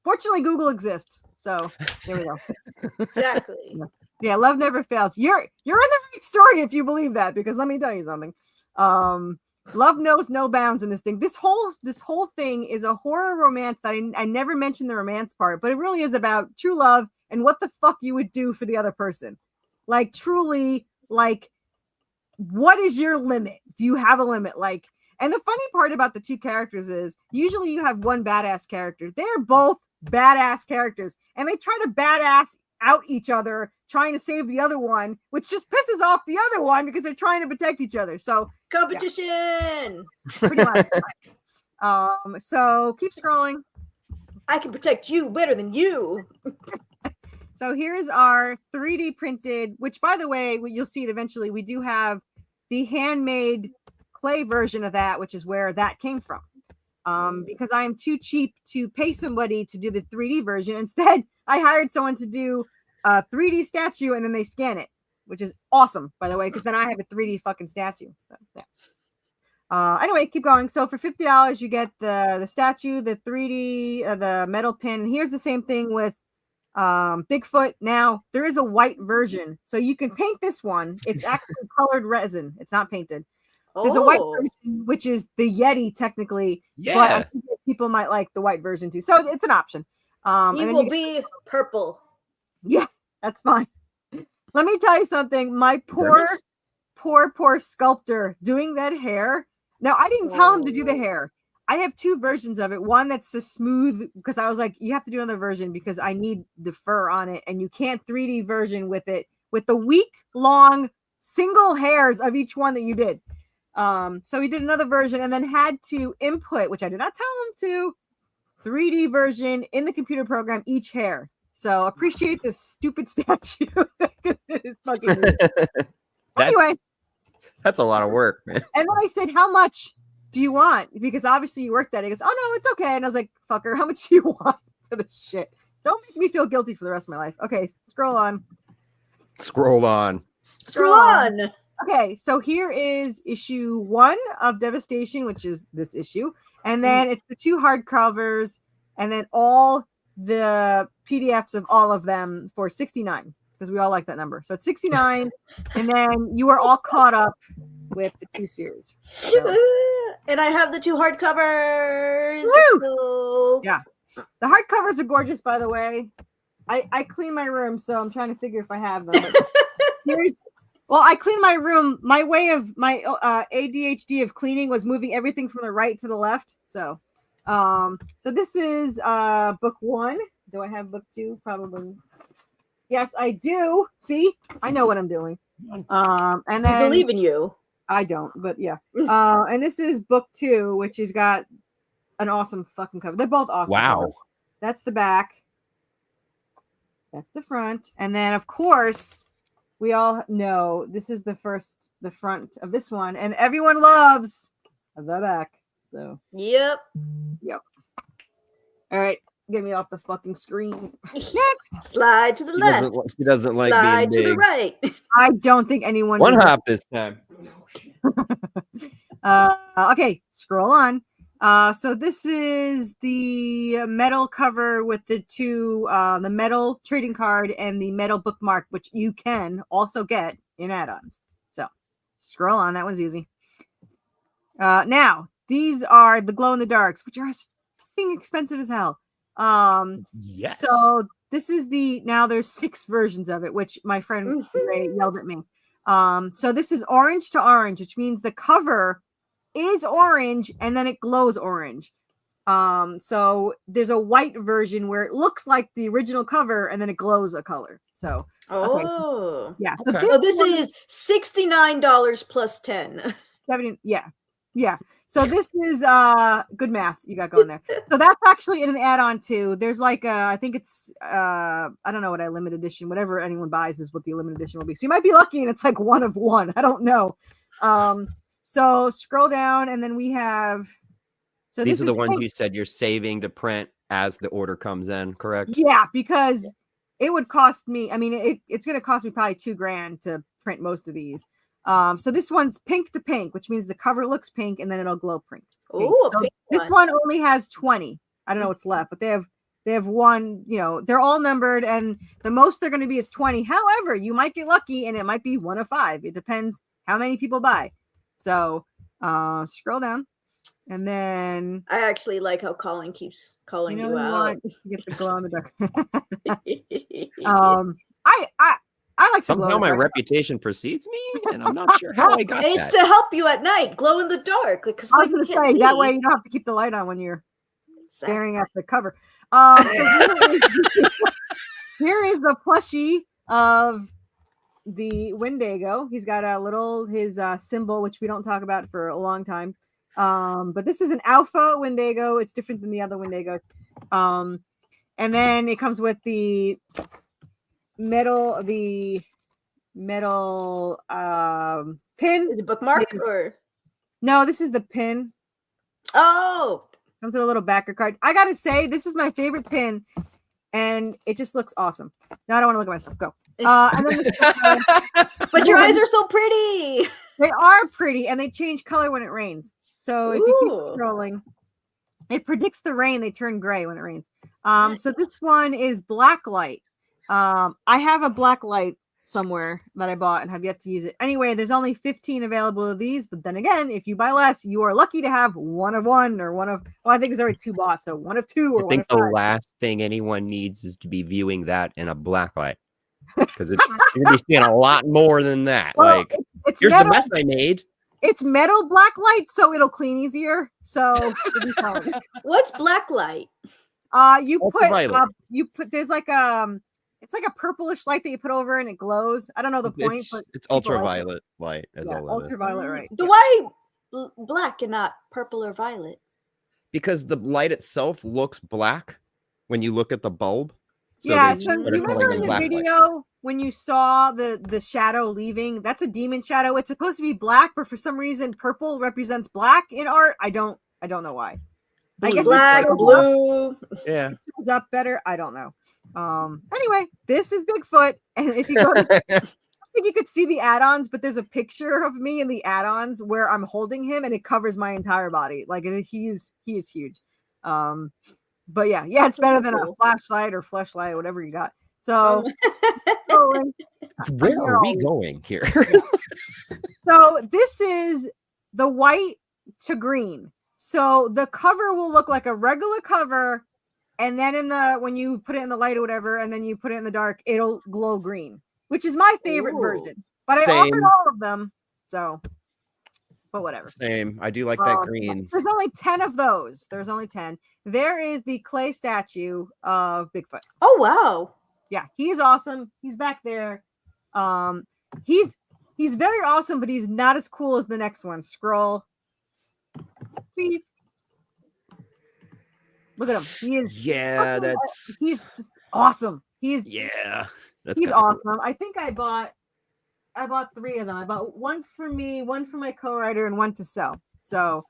Fortunately, Google exists. So there we go. Exactly. Yeah, love never fails. You're in the right story if you believe that, because let me tell you something. Love knows no bounds in this thing. This whole thing is a horror romance that I never mentioned the romance part, but it really is about true love and what the fuck you would do for the other person. Like, truly, like, what is your limit? Do you have a limit? Like, And the funny part about the two characters is usually you have one badass character. They're both badass characters, and they try to badass out each other, trying to save the other one, which just pisses off the other one because they're trying to protect each other. So competition. Yeah, pretty much. So keep scrolling. I can protect you better than you. So here's our 3D printed, which by the way, you'll see it eventually. We do have the handmade clay version of that, which is where that came from. Because I am too cheap to pay somebody to do the 3D version. Instead, I hired someone to do a 3D statue and then they scan it, which is awesome, by the way, because then I have a 3D fucking statue. So, yeah. Anyway, keep going. So for $50, you get the statue, the 3D, the metal pin. And here's the same thing with Bigfoot. Now there is a white version, so you can paint this one. It's actually colored resin. It's not painted. There's a white version, which is the Yeti technically, but I think that people might like the white version too. So it's an option. He will be purple. Yeah, that's fine. Let me tell you something. My poor sculptor doing that hair. Now, I didn't tell him to do the hair. I have two versions of it. One that's the smooth, because I was like, you have to do another version because I need the fur on it, and you can't 3D version with it with the week-long single hairs of each one that you did. So he did another version and then had to input, which I did not tell him to, 3D version in the computer program each hair. So appreciate this stupid statue because it is fucking weird. Anyway, that's a lot of work, man. And then I said, how much do you want? Because obviously you worked at it. He goes, oh no, it's okay. And I was like, fucker, how much do you want for this shit? Don't Make me feel guilty for the rest of my life. Okay, scroll on. Scroll on. Scroll on. Okay, so here is issue 1 of Devastation, which is this issue. And then it's the 2 hardcovers, and then all the PDFs of all of them for $69, because we all like that number. So it's $69, and then you are all caught up with the 2 series. So. And I have the 2 hardcovers. Woo! Yeah. The hardcovers are gorgeous, by the way. I clean my room, so I'm trying to figure if I have them. Well, I clean my room. My way of my ADHD of cleaning was moving everything from the right to the left. So this is book 1. Do I have book 2? Probably. Yes, I do. See, I know what I'm doing. And then I believe in you. I don't, but yeah. And this is book 2, which has got an awesome fucking cover. They're both awesome. Wow. Covers. That's the back. That's the front. And then, of course, we all know this is the front of this one, and everyone loves the back. So Yep. All right, get me off the fucking screen. Next, slide to the left. She doesn't like slide being to big. the right. I don't think anyone. One hop this time. Okay, scroll on. So this is the metal cover with the 2, the metal trading card and the metal bookmark, which you can also get in add-ons. So scroll on. That one's easy. Now, these are the glow-in-the-darks, which are fucking expensive as hell. Yes. So this is now there's 6 versions of it, which my friend Ray yelled at me. So this is orange to orange, which means the cover is orange and then it glows orange. So there's a white version where it looks like the original cover and then it glows a color. So yeah. Okay. So this is $69 plus 10. 70, yeah. So this is good math you got going there. So that's actually in an add-on too. There's like I think it's I don't know what a limited edition, whatever anyone buys is what the limited edition will be. So you might be lucky and it's like 1 of 1. I don't know. So scroll down and then we have. So these are the ones you said you're saving to print as the order comes in, correct? Yeah, because it would cost me. I mean, it's going to cost me probably $2,000 to print most of these. So this one's pink to pink, which means the cover looks pink and then it'll glow pink. Oh, so this one only has 20. I don't know what's left, but they have one. You know, they're all numbered, and the most they're going to be is 20. However, you might get lucky, and it might be 1 of 5. It depends how many people buy. So scroll down, and then I actually like how Colin keeps calling you out. You get the glow in the dark. I like somehow my reputation precedes me, and I'm not sure how I got It's that. to help you at night, glow in the dark. Because I was going to say that way you don't have to keep the light on when you're staring at the cover. Here is the plushie of the Wendigo. He's got his symbol, which we don't talk about for a long time. But this is an alpha Wendigo. It's different than the other Wendigos. And then it comes with the metal pin. Is it bookmark or no? This is the pin. Oh, comes with a little backer card. I gotta say, this is my favorite pin, and it just looks awesome. Now I don't want to look at myself. Go. And then but your eyes are so pretty. They are pretty, and they change color when it rains. So if you keep scrolling, it predicts the rain. They turn gray when it rains. So this one is black light. I have a black light somewhere that I bought and have yet to use it. Anyway, there's only 15 available of these, but then again, if you buy less, you are lucky to have one of one or one of, well, I think there's already 2 bought, so one of 2 or I think one of 5. the last thing anyone needs is to be viewing that in a black light, because you're gonna be seeing a lot more than that. Well, like, it's here's metal, the mess I made. It's metal black light, so it'll clean easier. So it'll be fine. What's black light? You put there's like it's like a purplish light that you put over and it glows. I don't know the point, but it's ultraviolet light. Ultraviolet, right? Why black and not purple or violet? Because the light itself looks black when you look at the bulb. So you remember in the video when you saw the shadow leaving? That's a demon shadow. It's supposed to be black, but for some reason purple represents black in art. I don't know why. I guess black, blue. Yeah. It shows up better. I don't know. Anyway, this is Bigfoot, and if you go to, I think you could see the add-ons, but there's a picture of me in the add-ons where I'm holding him, and it covers my entire body. Like he is huge. But yeah, it's better than a flashlight or fleshlight, whatever you got. So, where are we going here? So this is the white to green. So the cover will look like a regular cover, and then when you put it in the light or whatever, and then you put it in the dark, it'll glow green, which is my favorite version. But I offered all of them, so but whatever. Same. I do like that green. There's only 10 of those. There's only 10. There is the clay statue of Bigfoot. Oh wow. Yeah, he's awesome. He's back there. He's very awesome, but he's not as cool as the next one. Scroll. Please. Look at him. He is he's just awesome. He's awesome. Cool. I think I bought 3 of them. I bought one for me, one for my co-writer, and one to sell. So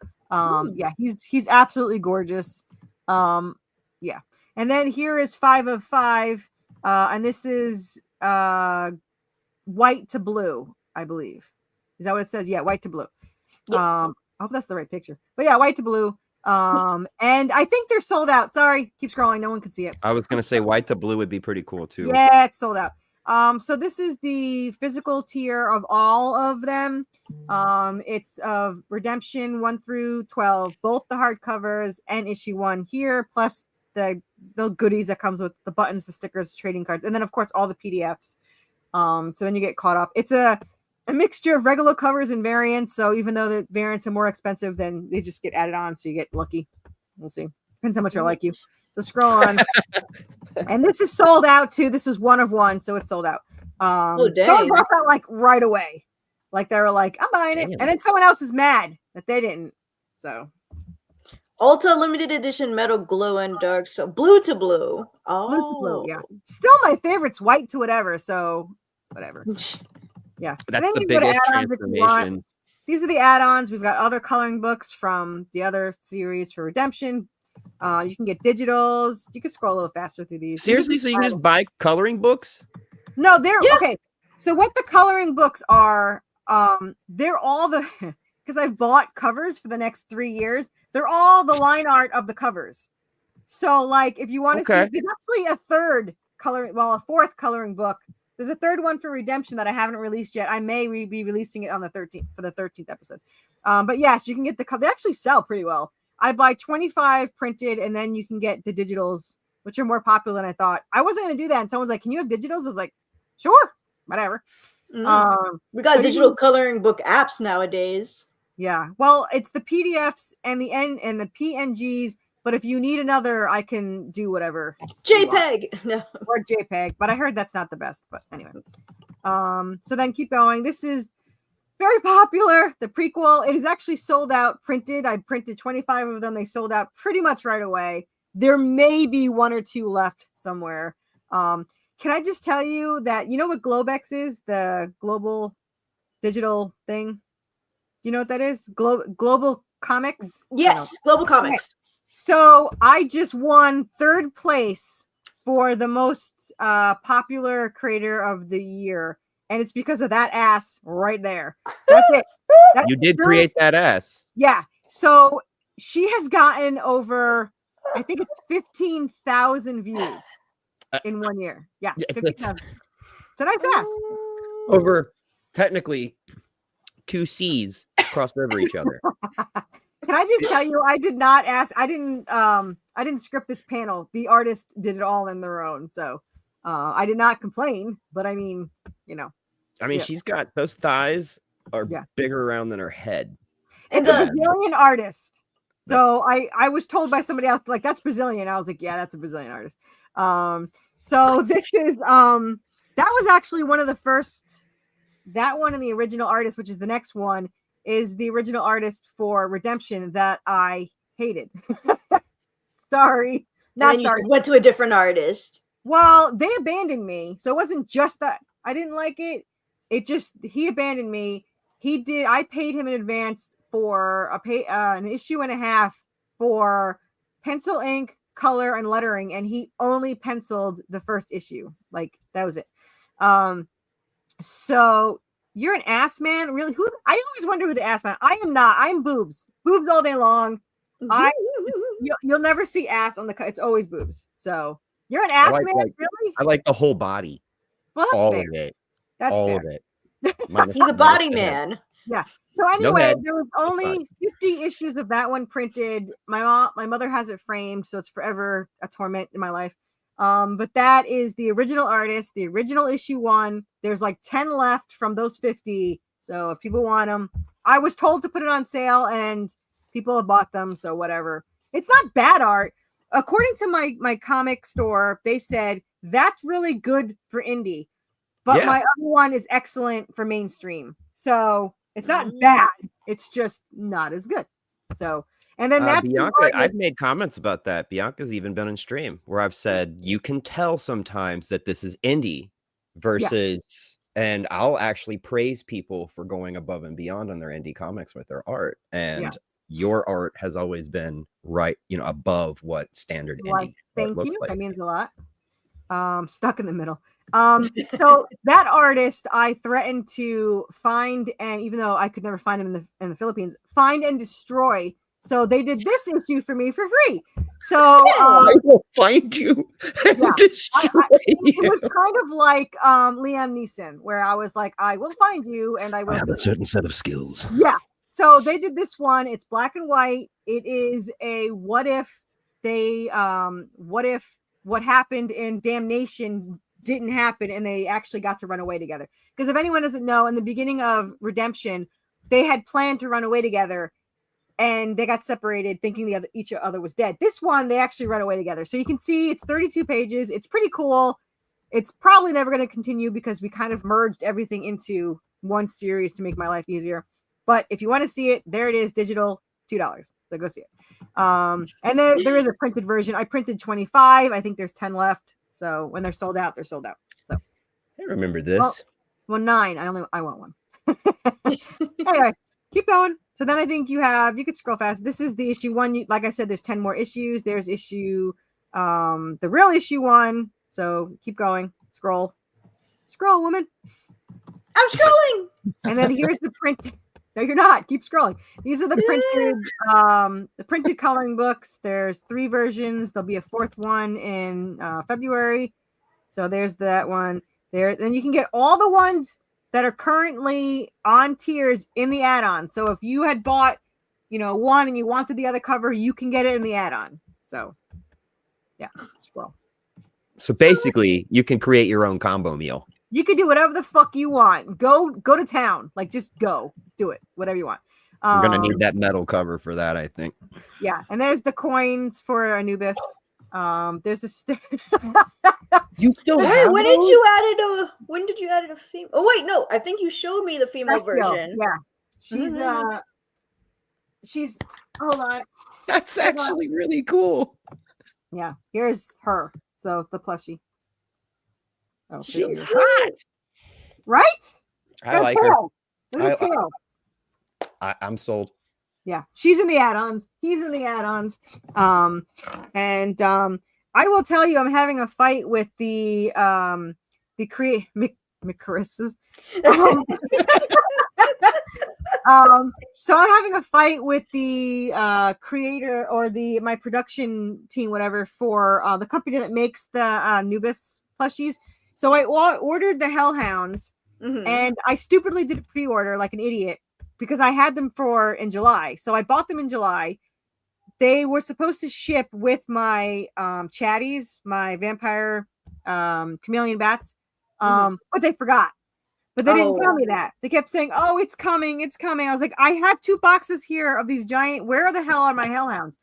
he's absolutely gorgeous. And then here is 5 of 5. And this is white to blue, I believe. Is that what it says? Yeah, white to blue. Yeah. I hope that's the right picture. But yeah, white to blue. And I think they're sold out. Sorry, keep scrolling. No one can see it. I was gonna say white to blue would be pretty cool too. Yeah, it's sold out. So this is the physical tier of all of them. It's of Redemption 1 through 12, both the hardcovers and issue 1 here, plus the goodies that comes with the buttons, the stickers, trading cards, and then of course all the PDFs. So then you get caught up. It's a mixture of regular covers and variants. So even though the variants are more expensive, then they just get added on. So you get lucky. We'll see. Depends how much I like you. So scroll on. And this is sold out too. This was 1 of 1, so it's sold out. Someone bought that like right away. Like they were like, I'm buying it. And then someone else was mad that they didn't. So Ulta limited edition metal glow and dark. So blue to blue. Oh, blue to blue, yeah. Still my favorite's white to whatever. So whatever. Yeah. That's the biggest transformation. These are the add-ons. We've got other coloring books from the other series for Redemption. You can get digitals. You can scroll a little faster through these. Seriously, so you can just buy coloring books? No, they're okay. So what the coloring books are, they're all the because I've bought covers for the next 3 years. They're all the line art of the covers. So like if you want to see, there's actually a fourth coloring book. There's a 3rd one for Redemption that I haven't released yet. I may be releasing it on the 13th for the 13th episode. But yes, you can get the cover. They actually sell pretty well. I buy 25 printed, and then you can get the digitals, which are more popular than I thought. I wasn't going to do that. And someone's like, can you have digitals? I was like, sure. whatever. We got so digital coloring book apps nowadays. Yeah, well, it's the PDFs and the PNGs. But if you need another, I can do whatever. JPEG, no, or JPEG. But I heard that's not the best. But anyway, so then keep going. This is very popular. The prequel. It is actually sold out, printed. I printed 25 of them. They sold out pretty much right away. There may be one or two left somewhere. Can I just tell you that you know what Globex is? The global digital thing. You know what that is? Global Comics? Yes, Global Comics. Okay. So I just won 3rd place for the most popular creator of the year. And it's because of that ass right there. That's it. You did create that ass. Yeah. So she has gotten over, I think it's 15,000 views in 1 year. Yeah. 15,000. It's a nice ass. Over technically 2 C's crossed over each other. Can I just tell you, I did not ask. I didn't script this panel. The artist did it all in their own. So I did not complain, but I mean, you know. I mean, she's got those thighs are bigger around than her head. It's a Brazilian artist. So I was told by somebody else, like, that's Brazilian. I was like, yeah, that's a Brazilian artist. So this is that was actually one of the first. That one and the original artist, which is the next one, is the original artist for Redemption that I hated. Sorry. Not and sorry. You went to a different artist. Well, they abandoned me. So it wasn't just that I didn't like it. It just, he abandoned me. I paid him in advance for an issue and a half for pencil, ink, color, and lettering. And he only penciled the first issue. Like, that was it. So you're an ass man, really? Who? I always wonder who the ass man. I am not. I'm boobs all day long. You'll never see ass on the cut. It's always boobs. So you're an ass man, really? I like the whole body. Well, that's all fair. Of it. That's all fair. of it. He's a body man. Yeah. So anyway, there was only 50 issues of that one printed. My mother has it framed, so it's forever a torment in my life. But that is the original artist, the original issue 1. There's like 10 left from those 50. So if people want them, I was told to put it on sale and people have bought them. So whatever. It's not bad art. According to my comic store, they said that's really good for indie, but my other one is excellent for mainstream. So it's not bad. It's just not as good. So, and then that's Bianca. I've made comments about that. Bianca's even been in stream where I've said you can tell sometimes that this is indie versus, and I'll actually praise people for going above and beyond on their indie comics with their art. And your art has always been right, above what standard indie thank looks you. like. That means a lot. Stuck in the middle. So that artist I threatened to find, and even though I could never find him in the Philippines, find and destroy. So they did this issue for me for free. So I will find you and destroy you. It was kind of like Liam Neeson, where I was like, I will find you and I will have a certain set of skills. Yeah. So they did this one. It's black and white. It is a what if what happened in Damnation didn't happen and they actually got to run away together. Because if anyone doesn't know, in the beginning of Redemption, they had planned to run away together and they got separated thinking each other was dead. This one, they actually run away together. So you can see it's 32 pages. It's pretty cool. It's probably never going to continue because we kind of merged everything into one series to make my life easier. But if you want to see it, there it is, digital, $2. So go see it. And then there is a printed version. I printed 25. I think there's 10 left. So when they're sold out, they're sold out. So I remember this. Well, 9. I want one. Anyway, keep going. So then I think you could scroll fast. This is the issue 1. Like I said, there's 10 more issues. There's issue, the real issue 1. So keep going. Scroll, woman. I'm scrolling. And then here's the print. No, you're not. Keep scrolling. These are the printed coloring books. There's 3 versions. There'll be a 4th one in February. So there's that one there. Then you can get all the ones that are currently on tiers in the add-on. So if you had bought, one and you wanted the other cover, you can get it in the add-on. So yeah, scroll. So basically, you can create your own combo meal. You can do whatever the fuck you want. Go to town. Like, just go. Do it. Whatever you want. I'm going to need that metal cover for that, I think. Yeah. And there's the coins for Anubis. There's the You still Wait, have when those? did you add a female? Oh wait, no, I think you showed me the female version. Yeah. She's hold on. That's actually really cool. Yeah. Here's her. So the plushie. Oh, She's hot. Right? I like her. Look at the tail. I'm sold. Yeah, she's in the add-ons. He's in the add-ons. And I will tell you, I'm having a fight with the Corissas. So I'm having a fight with the creator or my production team, whatever, for the company that makes the Anubis plushies. So I ordered the Hellhounds, and I stupidly did a pre-order like an idiot because I had them in July. So I bought them in July. They were supposed to ship with my chatties, my vampire chameleon bats, but they forgot. But they didn't tell me that. They kept saying, "Oh, it's coming, it's coming." I was like, "I have 2 boxes here of these giant. Where the hell are my Hellhounds?"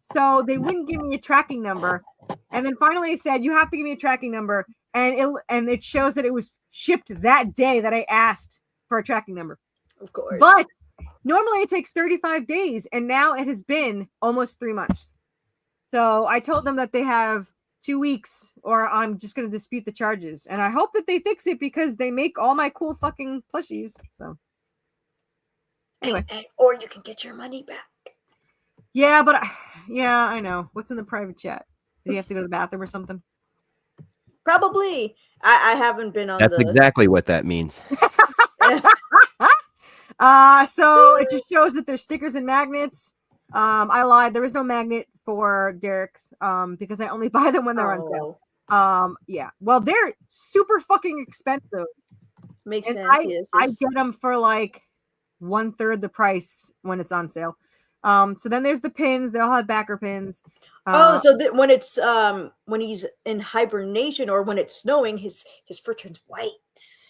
So they wouldn't give me a tracking number, and then finally I said, "You have to give me a tracking number," and it shows that it was shipped that day that I asked for a tracking number. Of course, but normally it takes 35 days, and now it has been almost 3 months. So I told them that they have 2 weeks, or I'm just going to dispute the charges. And I hope that they fix it because they make all my cool fucking plushies. So anyway, or you can get your money back. Yeah, but I know. What's in the private chat? Do you have to go to the bathroom or something? Probably. I haven't been on. That's exactly what that means. So it just shows that there's stickers and magnets. I lied. There is no magnet for Derek's because I only buy them when they're on sale. Yeah. Well, they're super fucking expensive. Makes sense. I get them for like 1/3 the price when it's on sale. So then there's the pins. They all have backer pins. So when it's when he's in hibernation or when it's snowing, his fur turns white.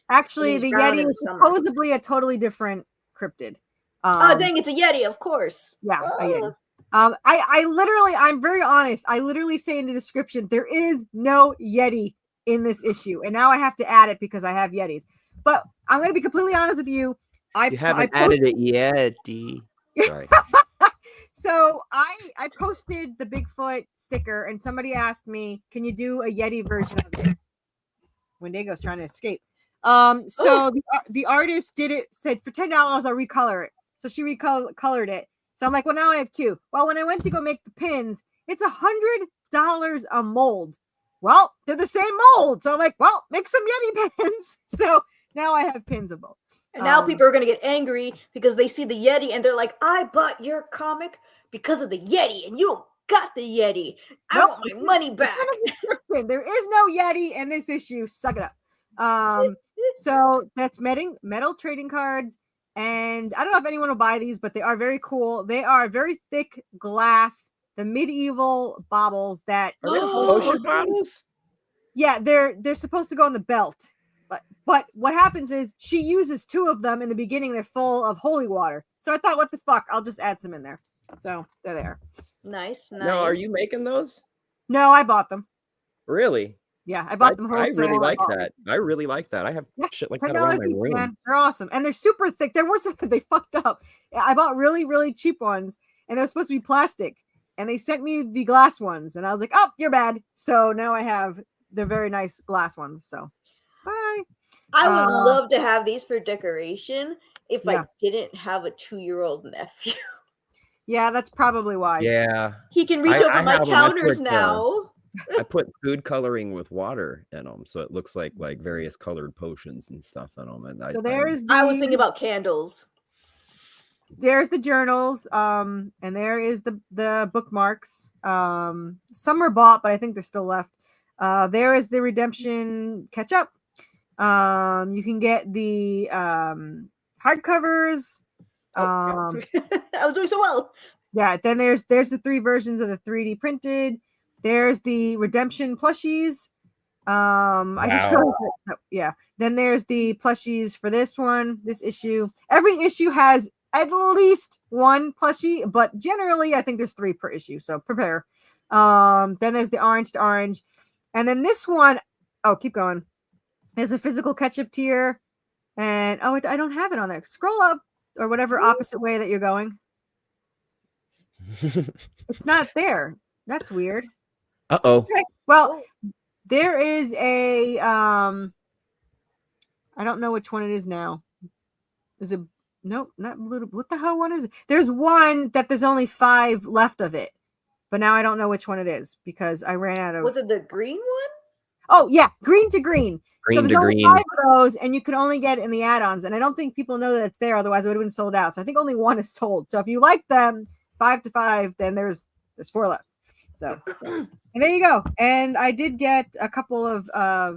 Actually, the Yeti is supposedly a totally different cryptid. Oh dang! It's a Yeti, of course. Yeah, a Yeti. I'm very honest. I literally say in the description there is no Yeti in this issue, and now I have to add it because I have Yetis. But I'm going to be completely honest with you. You haven't added it yet. Sorry. So I posted the Bigfoot sticker, and somebody asked me, "Can you do a Yeti version of it?" Wendigo's trying to escape. So the artist said for $10 I'll recolor it. So she recolored it. So I'm like, well, now I have 2. Well, when I went to go make the pins, it's $100 a mold. Well, they're the same mold. So I'm like, well, make some Yeti pins. So now I have pins of both. And now people are going to get angry because they see the Yeti and they're like, I bought your comic because of the Yeti and you don't got the Yeti. I want my money back. There is no Yeti in this issue. Suck it up. So that's metal trading cards. And I don't know if anyone will buy these, but they are very cool. They are very thick glass, the medieval baubles that are they potion bottles? Yeah, they're supposed to go on the belt. But what happens is she uses 2 of them in the beginning. They're full of holy water. So I thought, what the fuck? I'll just add some in there. So they're there. Nice. Now, are you making those? No, I bought them. Really? Yeah, I bought them wholesale. I really like that. I really like that. I have shit like that around my room. Man. They're awesome. And they're super thick. There were some they fucked up. I bought really, really cheap ones, and they're supposed to be plastic. And they sent me the glass ones, and I was like, oh, you're bad. So now I have the very nice glass ones. So bye. I would love to have these for decoration if I didn't have a 2-year-old nephew. Yeah, that's probably why. Yeah. He can reach over my counters now. I put food coloring with water in them, so it looks like various colored potions and stuff in them. And so I was thinking about candles. There's the journals, and there is the bookmarks. Some are bought, but I think they're still left. There is the redemption catch up. You can get the hardcovers. I was doing so well. Yeah. Then there's the 3 versions of the 3D printed. There's the redemption plushies. I just realized yeah. Then there's the plushies for this one, this issue. Every issue has at least one plushie, but generally I think there's 3 per issue. So prepare. Then there's the orange to orange. And then this one, oh, keep going. There's a physical ketchup tier. And I don't have it on there. Scroll up or whatever opposite way that you're going. It's not there. That's weird. Uh-oh. Okay. Well, there is a I don't know which one it is now. Is it nope, not blue. What the hell one is it? There's one that there's only 5 left of it. But now I don't know which one it is because I ran out of. Was it the green one? Oh yeah, green to green. Green so to only green. 5 of those, and you can only get it in the add-ons. And I don't think people know that it's there, otherwise it would have been sold out. So I think only 1 is sold. So if you like them, 5 to 5, then there's 4 left. So and there you go. And I did get a couple of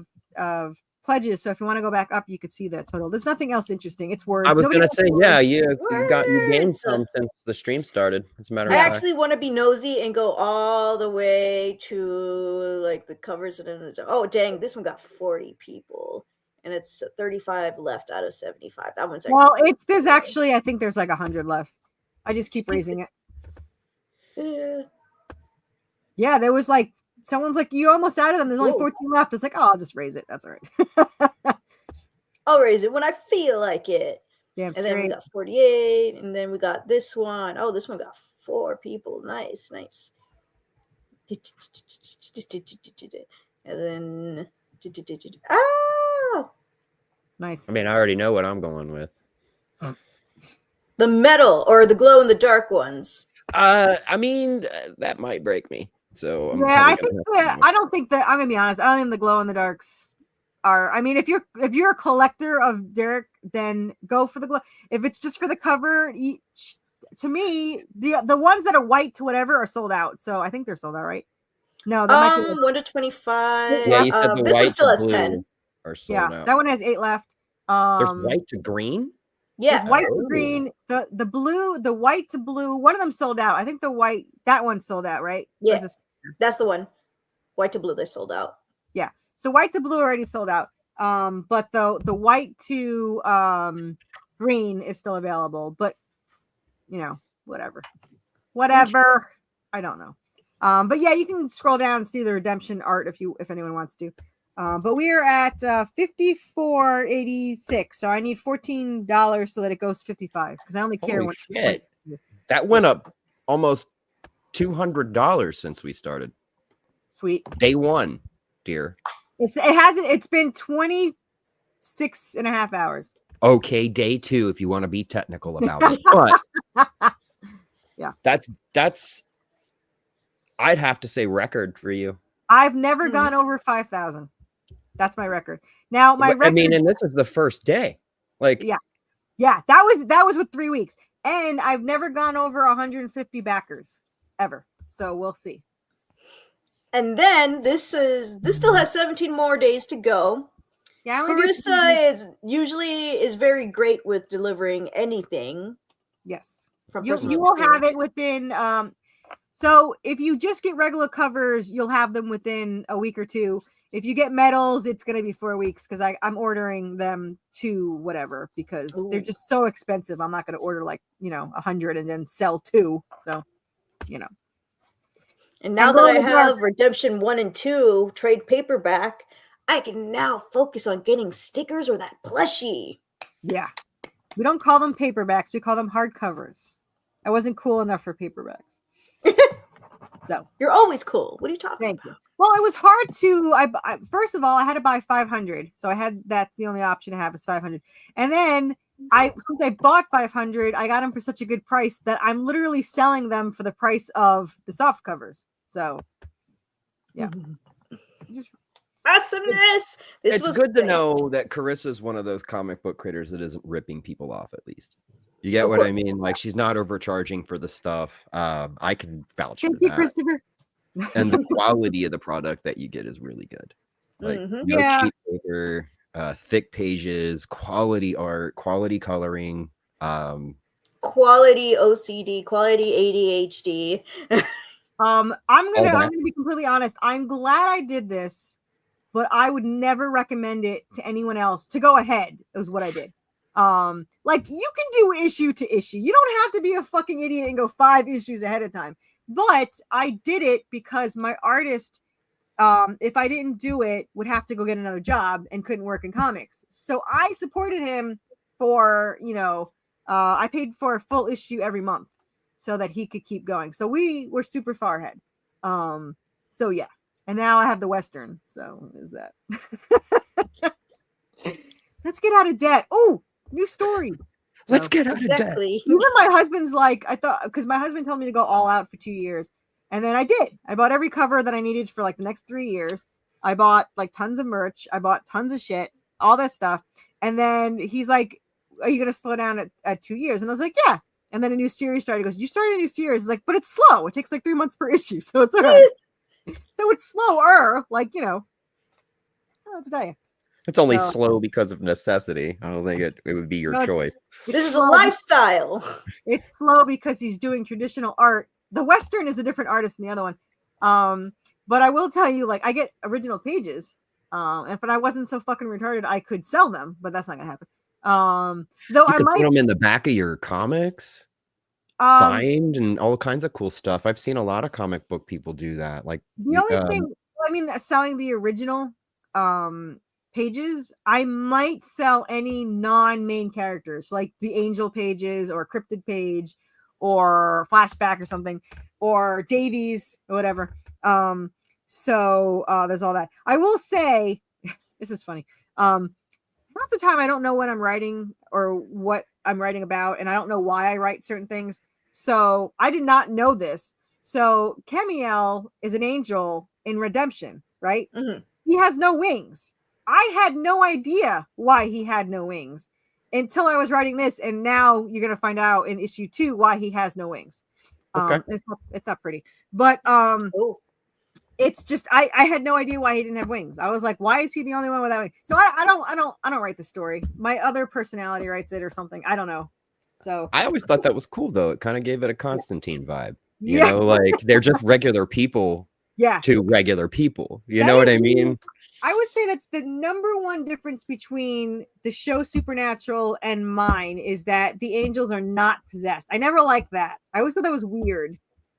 pledges. So if you want to go back up, you could see the total. There's nothing else interesting. It's words. I was going to say, yeah, you gained Words. some since the stream started. As a matter I of fact. actually want to be nosy and go all the way to like the covers and oh dang, this one got 40 people and it's 35 left out of 75. That one's there's actually I think there's like 100 left. I just keep raising it. Yeah, there was like someone's like, you almost out of them. There's only 14 left. It's like, oh, I'll just raise it. That's all right. I'll raise it when I feel like it. Damn and then we got 48, and then we got this one. Oh, this one got 4 people. Nice. And then nice. I mean, I already know what I'm going with. The metal or the glow in the dark ones. I mean, that might break me. So I don't think that I'm gonna be honest. I don't think the glow in the darks are. I mean, if you're a collector of Derek, then go for the glow. If it's just for the cover, to me, the ones that are white to whatever are sold out. So I think they're sold out, right? No, that might be 1 to 25. Yeah, you said the this white one still has blue 10. are sold out. That one has 8 left. There's white to green. Yeah, white to green, the blue, the white to blue. One of them sold out. I think the white, that one sold out, right? Yeah, that's the one. White to blue, they sold out. Yeah, so white to blue already sold out. But the white to green is still available. But whatever. I don't know. But yeah, you can scroll down and see the redemption art if anyone wants to. But we are at $54.86, so I need $14 so that it goes 55 because I only care when shit. That went up almost $200 since we started. Sweet. Day 1, dear. It's been 26 and a half hours. Okay, day 2 if you want to be technical about it. But yeah, that's I'd have to say record for you. I've never gone over 5,000. That's my record. Now my record. I mean, and this is the first day. Like yeah, that was with 3 weeks, and I've never gone over 150 backers ever. So we'll see. And then this still has 17 more days to go. Yeah, Corissa is very great with delivering anything. Yes, you will have it within. So if you just get regular covers, you'll have them within a week or 2. If you get medals, it's going to be 4 weeks because I'm ordering them to whatever because they're just so expensive. I'm not going to order 100 and then sell 2. So, And now that I have Redemption 1 and 2 trade paperback, I can now focus on getting stickers or that plushie. Yeah. We don't call them paperbacks. We call them hardcovers. I wasn't cool enough for paperbacks. So you're always cool. What are you talking about? Thank you. Well, it was hard to. I first of all, I had to buy 500, so that's the only option I have is 500. And then since I bought 500, I got them for such a good price that I'm literally selling them for the price of the soft covers. So, yeah, just awesomeness. It's good to know that Corissa is one of those comic book creators that isn't ripping people off. At least you get what I mean. Like she's not overcharging for the stuff. I can vouch for that. Thank you, Christopher. And the quality of the product that you get is really good. Like no cheap paper, thick pages, quality art, quality coloring, quality OCD, quality ADHD. I'm gonna be completely honest. I'm glad I did this but I would never recommend it to anyone else to go ahead. Is what I did. Like you can do issue to issue. You don't have to be a fucking idiot and go 5 issues ahead of time. But I did it because my artist, if I didn't do it, would have to go get another job and couldn't work in comics. So I supported him for, I paid for a full issue every month so that he could keep going. So we were super far ahead. So yeah. And now I have the Western. So is that? Let's get out of debt. Oh, new story. Let's get out of debt. Even my husband's like, I thought, because my husband told me to go all out for 2 years. And then I did. I bought every cover that I needed for like the next 3 years. I bought like tons of merch. I bought tons of shit, all that stuff. And then he's like, are you going to slow down at 2 years? And I was like, yeah. And then a new series started. He goes, you started a new series. It's like, but it's slow. It takes like 3 months per issue. So it's all right. So it's slower. Like, I don't know what to tell you. It's only slow because of necessity. I don't think it would be your choice. This is a lifestyle. It's slow because he's doing traditional art. The Western is a different artist than the other one. But I will tell you, like, I get original pages. If I wasn't so fucking retarded, I could sell them, but that's not gonna happen. Though you I could might put them in the back of your comics, signed and all kinds of cool stuff. I've seen a lot of comic book people do that. Like the only thing, selling the original pages, I might sell any non-main characters, like the Angel pages or Cryptid page or Flashback or something, or Davies or whatever. So there's all that. I will say, this is funny. Half the time I don't know what I'm writing or what I'm writing about, and I don't know why I write certain things. So I did not know this. So Kemiel is an angel in Redemption, right? Mm-hmm. He has no wings. I had no idea why he had no wings until I was writing this, and now you're gonna find out in issue 2 why he has no wings. Okay. It's not pretty, but it's just I had no idea why he didn't have wings. I was like, why is he the only one without wings? So I don't write the story. My other personality writes it or something. I don't know. So I always thought that was cool though. It kind of gave it a Constantine vibe. You know, like they're just regular people to regular people. You know what I mean? I would say that's the number one difference between the show Supernatural and mine is that the angels are not possessed. I never liked that. I always thought that was weird.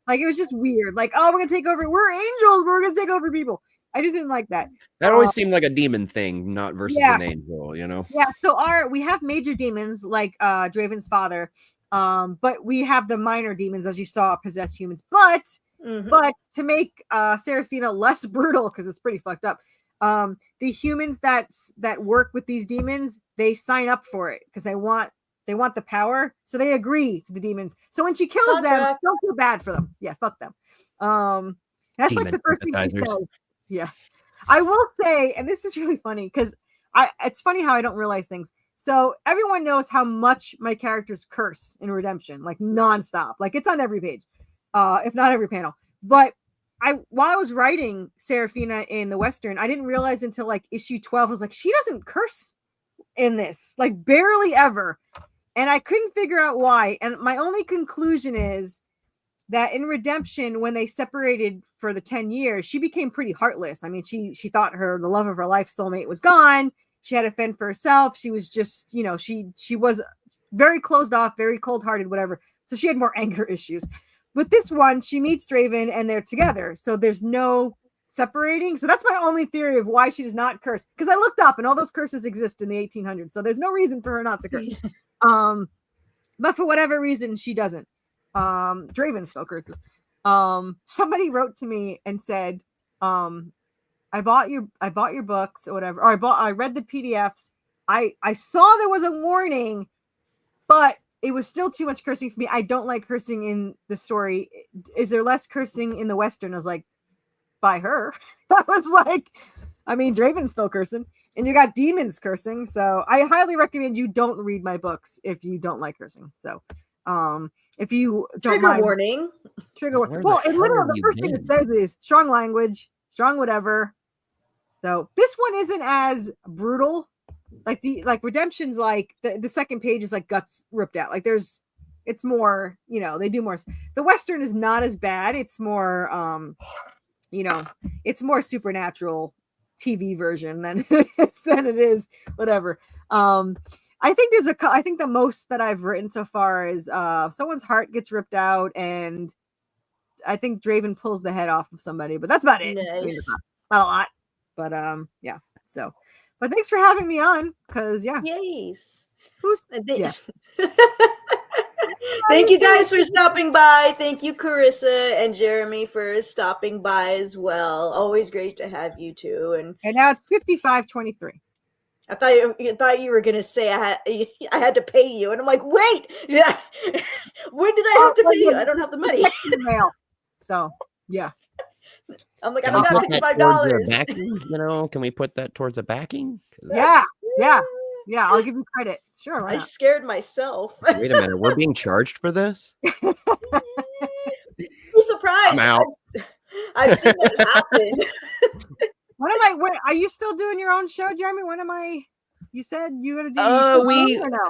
Like, it was just weird. Like, oh, we're going to take over. We're angels. We're going to take over people. I just didn't like that. That always seemed like a demon thing, not versus an angel, you know? Yeah, so we have major demons like Draven's father, but we have the minor demons, as you saw, possess humans. But to make Seraphina less brutal, because it's pretty fucked up, the humans that work with these demons, they sign up for it because they want the power, so they agree to the demons. So when she kills them, don't feel bad for them. Yeah, fuck them. That's like the first thing she says. Yeah, I will say, and this is really funny because it's funny how I don't realize things. So everyone knows how much my characters curse in Redemption, like nonstop. Like it's on every page, if not every panel. But while I was writing Seraphina in the Western, I didn't realize until like issue 12, I was like, she doesn't curse in this, like barely ever. And I couldn't figure out why. And my only conclusion is that in Redemption, when they separated for the 10 years, she became pretty heartless. I mean, she thought the love of her life soulmate was gone. She had to fend for herself. She was just, she was very closed off, very cold-hearted, whatever. So she had more anger issues. With this one, she meets Draven and they're together. So there's no separating. So that's my only theory of why she does not curse. Because I looked up and all those curses exist in the 1800s. So there's no reason for her not to curse. But for whatever reason, she doesn't. Draven still curses. Somebody wrote to me and said, I bought your books or whatever. Or I read the PDFs. I saw there was a warning, but it was still too much cursing for me. I don't like cursing in the story. Is there less cursing in the Western? I was like, by her. I was like, I mean, Draven's still cursing, and you got demons cursing. So I highly recommend you don't read my books if you don't like cursing. So if you don't trigger warning. Well, and literally the first thing it says is strong language, strong whatever. So this one isn't as brutal. Like Redemption's like the second page is like guts ripped out. Like it's more, they do more. The Western is not as bad. It's more, it's more supernatural TV version than it is whatever. I think I think the most that I've written so far is someone's heart gets ripped out, and I think Draven pulls the head off of somebody, but that's about it. Nice. I mean, it's not a lot, but yeah. So, but thanks for having me on, because yeah. Yes. Yeah. Thank you guys for stopping by. Thank you, Corissa and Jeremy, for stopping by as well. Always great to have you two. And now it's 55:23. I thought you were gonna say I had to pay you, and I'm like, wait, yeah. When did I have to pay you? I don't have the money. Mail. So yeah. I'm like, I don't got $55. You know, can we put that towards a backing? Yeah. I'll give you credit. Sure. I scared myself. Wait a minute, we're being charged for this? Be surprised. I'm out. I've seen it happen. Are you still doing your own show, Jeremy? You said you were gonna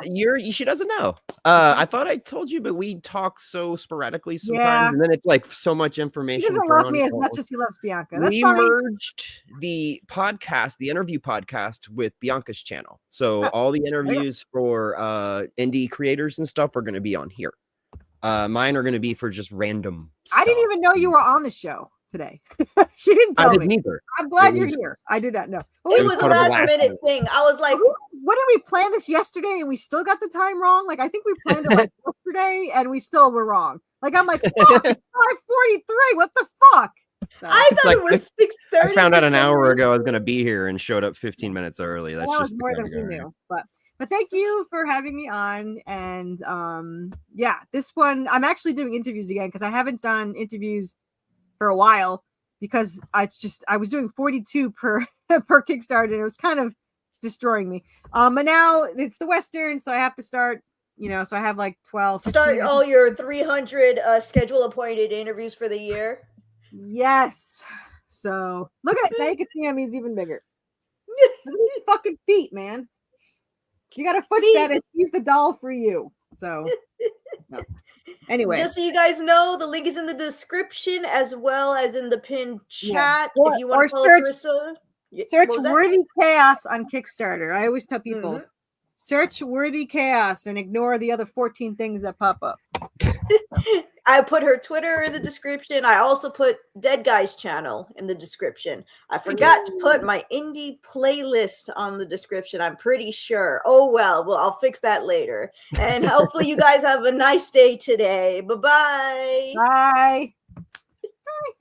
do she doesn't know. I thought I told you, but we talk so sporadically sometimes, and then it's like so much information. He doesn't love me as much as he loves Bianca. We merged the podcast, the interview podcast, with Bianca's channel. So all the interviews for indie creators and stuff are going to be on here. Mine are going to be for just random stuff. I didn't even know you were on the show today. She didn't tell me. I didn't either. I'm glad you're here. I did not know. It was a last minute thing. I was like, what did we plan this yesterday and we still got the time wrong? Like, I think we planned it like yesterday and we still were wrong. Like, I'm like, 5:43. What the fuck? So, I thought it was 6:30. I found out an hour ago I was going to be here and showed up 15 minutes early. That's just more than we knew. But thank you for having me on. And yeah, this one, I'm actually doing interviews again because I haven't done interviews for a while, because I was doing 42 per Kickstarter, and it was kind of destroying me. But now it's the Western, so I have to start, so I have like 12. Start all your 300 schedule appointed interviews for the year. Yes. So look at now you can see him, he's even bigger. Look at his fucking feet, man. You gotta put that and he's the doll for you. So no. Anyway, just so you guys know, the link is in the description as well as in the pinned chat. If you want to follow Corissa, search Worthy Chaos on Kickstarter. I always tell people, search Worthy Chaos and ignore the other 14 things that pop up. I put her Twitter in the description. I also put Dead Guy's channel in the description. I forgot to put my indie playlist on the description, I'm pretty sure. Oh, well, I'll fix that later. And hopefully you guys have a nice day today. Bye-bye. Bye. Bye.